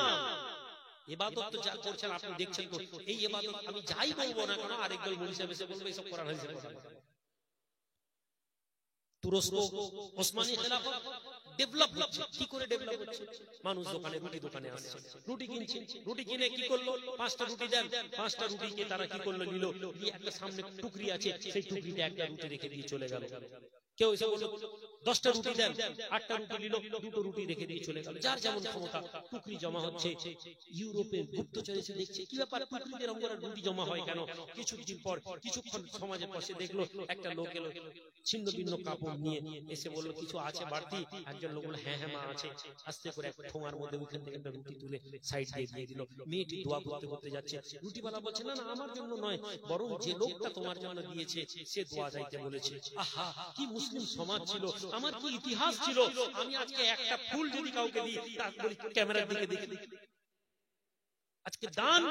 ইবাদত তো যা করছেন আপনি দেখছেন তো, এই ইবাদত আমি যাই বলবো না কেন, আরেকদল মনীষা এসে বলবে এসব করার হয়েছে। তুরস্ক ওসমানী খেলাফত ডেভেলপ হচ্ছে। কি করে ডেভেলপ হচ্ছে? মানুষ দোকানে রুটি দোকানে আসছে, রুটি কিনছে, রুটি কিনে কি করলো, 5টা রুটি দেন, 5টা রুটিকে তারা কি করলো, নিল, দিয়ে একটা সামনে টুকরি আছে, সেই টুকরিতে একটা রুটি রেখে দিয়ে চলে গেল। কেউ এসে বললো 10টা রুটি দেন, 8টা রুটি নিল, 2টো রুটি রেখে দিয়ে চলে গেল। যার যেমন ক্ষমতা, টুকরি জমা হচ্ছে। ইউরোপের গুপ্তচর এসে দেখছে কি ব্যাপার, টুকরিতে এরকম করে রুটি জমা হয় কেন? কিছুদিন পর, কিছুক্ষণ সমাজের পাশে দেখলো একটা লোক এলো ছিন্ন ভিন্ন কাপড় নিয়ে, এসে বললো কিছু আছে বাড়তি? একজন লোক বললো হ্যাঁ হ্যাঁ মা আছে। আস্তে করে এক ঠোঙার মধ্যে ওইখান থেকে একটা রুটি তুলে সাইড দিয়ে দিল। মেয়েটি দোয়া করতে করতে যাচ্ছে, রুটিওয়ালা বলছে না না আমার জন্য নয়, বরং যে লোকটা তোমার জন্য দিয়েছে সে দোয়া চাইতে বলেছে। আহা, কি মুসলিম সমাজ ছিল, আমার কি ইতিহাস ছিল। আমি আজকে একটা ফুল যদি কাউকে দিই, তারপরে ক্যামেরার দিকে দেখে দেখি। আজকে দান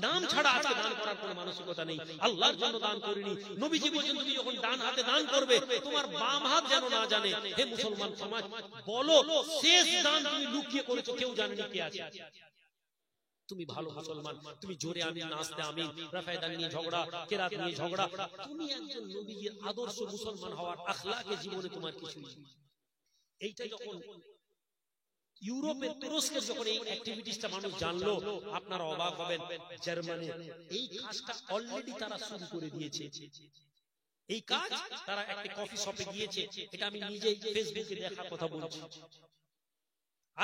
নাম ছাড়া আজকে দান করার কোনো মানসিকতা নেই। আল্লাহর জন্য দান করিনি। নবীজি বলেছেন তুমি যখন ডান হাতে দান করবে, তোমার বাম হাত যেন না জানে। হে মুসলমান সমাজ, বলো শেষ দান তুমি লুকিয়ে করেছো, কেউ জানেনি কে আছে। তুমি ভালো মুসলমান, তুমি জোরে আমিন না আসতে আমিন, রাফায়ে দান নিয়ে ঝগড়া, কেরাত নিয়ে ঝগড়া। তুমি একজন নবীর আদর্শ মুসলমান হওয়ার আখলাকে জীবনে তোমার কিছু নেই। এইটা যখন ইউরোপের, তুরস্কের যখন এই অ্যাক্টিভিটিসটা মানুষ জানলো, আপনারা অবাক হবেন। জার্মানির এই কাজটা অলরেডি তারা শুরু করে দিয়েছে। এই কাজ তারা একটা কফি শপে গিয়েছে, এটা আমি নিজেই ফেসবুকে দেখার কথা বলছি।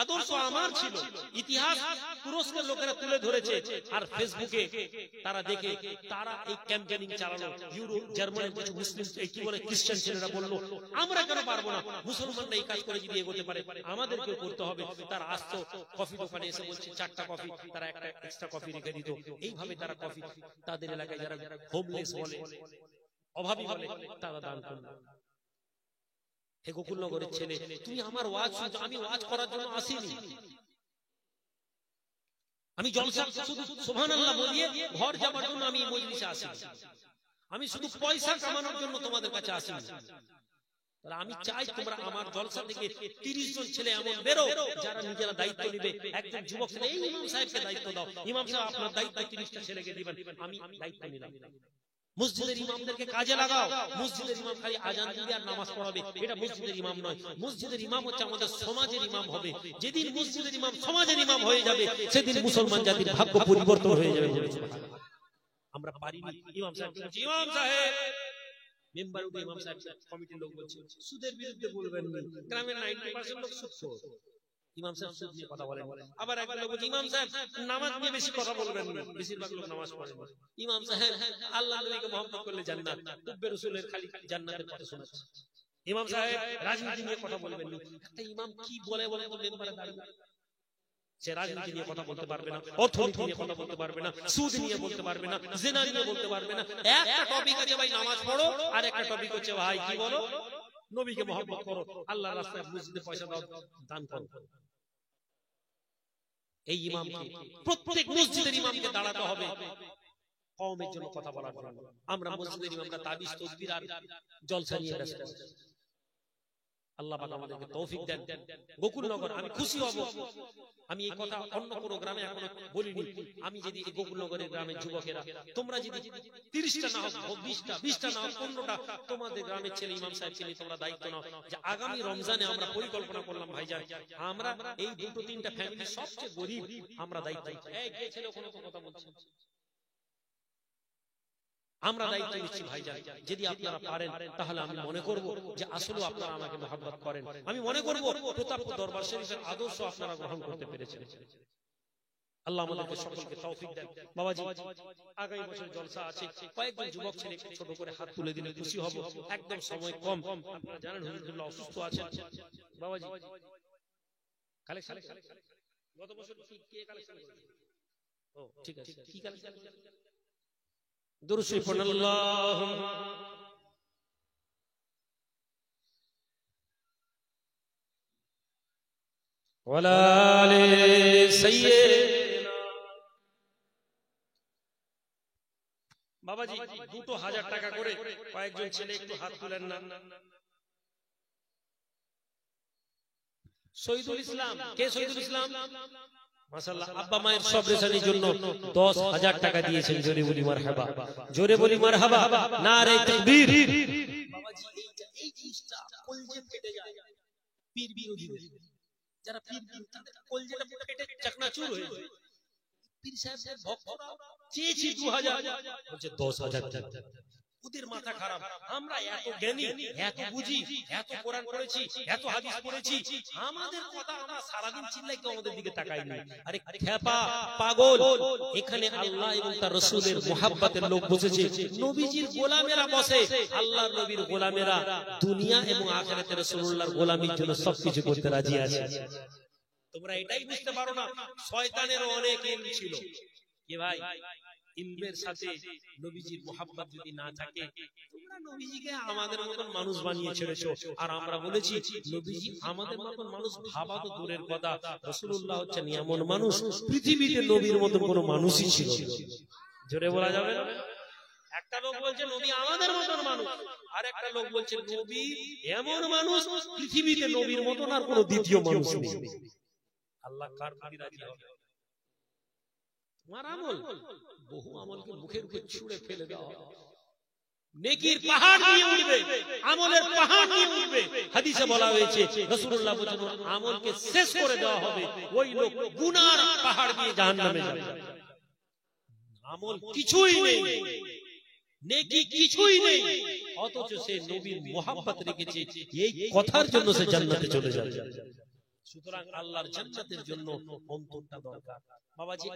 আদর্শ আমার ছিল, ইতিহাস তুরস্কের লোকেরা তুলে ধরেছে, আর ফেসবুকে তারা দেখে তারা এই ক্যাম্পেইনিং চালালো। ইউরোপ, জার্মানির কিছু মুসলিম কি বলে খ্রিস্টান ছেলেরা বললো আমরা কেন পারবো না, মুসলমানরা এই কাজ করে যদি এগোতে পারে আমাদেরকেও করতে হবে। তারা আসতো কফি দোকানে এসে বলছে 4টা কফি, তারা একটা এক্সট্রা কফি রেখে দিত। এইভাবে তারা কফি তাদের এলাকায় যারা হোমলেস বলে, অভাবী বলে, তারা দান করলো। হে গোকুলনগরের ছেলে, তুমি আমার ওয়াজ শুনছো, আমি ওয়াজ করার জন্য আসিনি। আমি জলসা শুধু সুবহানাল্লাহ বলিয়ে ঘর যাওয়ার জন্য আমি এই মজলিসে আসিনি। আমি শুধু পয়সা কামানোর জন্য তোমাদের কাছে আসিনি। তাহলে আমি চাই তোমরা আমার জলসা থেকে 30 জন ছেলে এমন বেরো যারা নিজেরা দায়িত্ব নেবে। একজন যুবক ছেলে, এই ইমাম সাহেবকে দায়িত্ব দাও, ইমাম সাহেব আপনার দায়িত্ব 30টা ছেলেকে দিবেন, আমি দায়িত্ব নিলাম। মসজিদের ইমামদেরকে কাজে লাগাও। মসজিদের ইমাম খালি আজান দিবে আর নামাজ পড়াবে, এটা মসজিদের ইমাম নয়। মসজিদের ইমাম হচ্ছে আমাদের সমাজের ইমাম হবে। যেদিন মসজিদের ইমাম সমাজের ইমাম হয়ে যাবে, সেদিন মুসলমান জাতির ভাগ্য পরিবর্তন হয়ে যাবে। আমরা পারিনি। ইমাম সাহেব বলছে, ইমাম সাহেব মেম্বার উঠে ইমাম সাহেব কমিটির লোক বলছে সুদের বিরুদ্ধে বলবেন না, গ্রামের 90% লোক সুদ। ইমাম সাহেব সুদ নিয়ে কথা বলেন। আবার একজন লোক বলছে ইমাম সাহেব নামাজ নিয়ে বেশি কথা বলবেন না, বেশিরভাগ লোক নামাজ পড়ে না। ইমাম সাহেব আল্লাহ নবীকে মহব্বত করলে জান্নাত, হুব্বে রাসূলের খালি জান্নাতের কথা শোনাচ্ছে। ইমাম সাহেব রাজনীতি নিয়ে কথা বলবেন না। একটা ইমাম কি বলে বলে তো মেম্বারে দাঁড়িয়ে সে রাজনীতি নিয়ে কথা বলতে পারবে না, অর্থনীতি নিয়ে কথা বলতে পারবে না, সুদ নিয়ে বলতে পারবে না, জিনা নিয়ে বলতে পারবে না। একটা টপিক আছে ভাই নামাজ পড়ো, আর একটা টপিক হচ্ছে ভাই কি বলো নবীকে মহব্বত করো, আল্লাহর রাস্তায় মসজিদে পয়সা দাও, দান করো। এই ইমামকে প্রত্যেক মসজিদের ইমামকে দাঁড়াতে হবে কওমের জন্য কথা বলার জন্য। আমরা মসজিদের ইমামরা তাবিজ তাসবির আর জলসা নিয়ে ব্যস্ত। আল্লাহ পাক আমাদেরকে তৌফিক দেন। গোকুলনগর আমি খুশি হব, আমি এই কথা অন্য কোনো গ্রামে এখনো বলিনি। আমি যদি এই গোকুলনগরের গ্রামের যুবকেরা তোমরা যদি 30টা না হোক 20টা না হোক 15টা তোমাদের গ্রামের ছেলে ইমাম সাহেব ছেলে তোমরা দায়িত্ব নাও যে আগামী রমজানে আমরা পরিকল্পনা করলাম ভাইজান আমরা এই 2-3টা ফ্যামিলি সবচেয়ে গরিব আমরা দায়িত্ব এই যে ছেলে কোনো কথা বলছে আমরা দায়িত্ব নিচ্ছি ভাইজান। যদি আপনারা পারেন তাহলে আমি মনে করব যে আসলে আপনারা আমাকে মহব্বত করেন। আমি মনে করব প্রতাপপুর দরবার শরীফের আদর্শ আপনারা গ্রহণ করতে পেরেছেন। আল্লাহ আমাদেরকে সকলকে তৌফিক দেন। বাবাজি আগামী বছর জলসা আছে, কয়েকজন যুবক ছেলে ছোট করে হাত তুলে দিলে খুশি হব। একদম সময় কম, আপনারা জানেন হুজুরুল্লাহ অসুস্থ আছেন। বাবাজি কালেকশন গত বছর কি কালেকশন করেছেন? ও ঠিক আছে, কি কালেকশন? দুরূদ শরীফ পড়ুন। আল্লাহুম্মা ওয়ালা আলি সাইয়্যিদিনা। বাবাজি 2000 টাকা করে কয়েকজন ছেলে একটু হাত তুলেন না। শহীদুল ইসলাম, কে শহীদুল ইসলাম? মাশাআল্লাহ আব্বা মায়ের সব রেশানির জন্য 10,000 টাকা দিয়েছেন। জোরে বলি মারহাবা, জোরে বলি মারহাবা, নারে তাকবীর। বাবাজি এই জিনিসটা কলজে ফেটে যায় পীর বিরোধীদের, যারা পীর বিরোধী তাদের কলজেটা ফেটে চাকনাচুর হয়ে যায়। পীর সাহেবদের ভক্তরা চেয়েছি 2000 বলছে 10,000 টাকা। ওদের মাথা খারাপ। আমরা এত জ্ঞানী, এত বুঝি, এত কোরআন পড়েছি, এত হাদিস পড়েছি, আমাদের কথা আমরা সারাদিন চিল্লাই, কেউ আমাদের দিকে তাকায় না। আরে খেপা পাগল, এখানে আল্লাহ এবং তার রাসূলের মুহাব্বতের লোক বসেছে, নবীজির গোলামেরা বসে। আল্লাহর নবীর গোলামেরা দুনিয়া এবং আখিরাতে রাসূলুল্লাহর গোলামির জন্য সবকিছু করতে রাজি আছে। তোমরা এটাই বুঝতে পারো না, শয়তানেরও অনেক ইলম ছিল। কি ভাই ইলমের সাথে নবীজির মুহাব্বত যদি না থাকে, তোমরা নবীজিকে আমাদের মতন মানুষ বানিয়ে ছেড়েছো। আর আমরা বলেছি নবীজি আমাদের মতন মানুষ ভাবা তো দূরের কথা, রাসূলুল্লাহ হচ্ছেন এমন মানুষ পৃথিবীতে নবীর মতন কোনো মানুষই ছিল না। জোরে বলা যাবে না? একটা লোক বলছে নবী আমাদের মতন মানুষ, আর একটা লোক বলছে নবী এমন মানুষ পৃথিবীতে নবীর মতন আর কোনো দ্বিতীয় মানুষ নেই। আল্লাহ কার প্রতি রাজি হবে? তোমার আমল, বহু আমলকে মুখের উপর ছুঁড়ে ফেলে দেওয়া হবে, নেকির পাহাড় নিয়ে উঠবে, আমলের পাহাড় নিয়ে উঠবে। হাদিসে বলা হয়েছে রাসূলুল্লাহ বলেছেন আমলকে শেষ করে দেওয়া হবে, ওই লোক গুনার পাহাড় দিয়ে জাহান্নামে যাবে। আমল কিছুই নেই, নেকি কিছুই নেই, অথচ সে নবীর মুহাব্বত রেখেছে, এই কথার জন্য সে জান্নাতে চলে যাবে। সুতরাং আল্লাহর জান্নাতের জন্য অন্তরটা দরকার। বাবাজি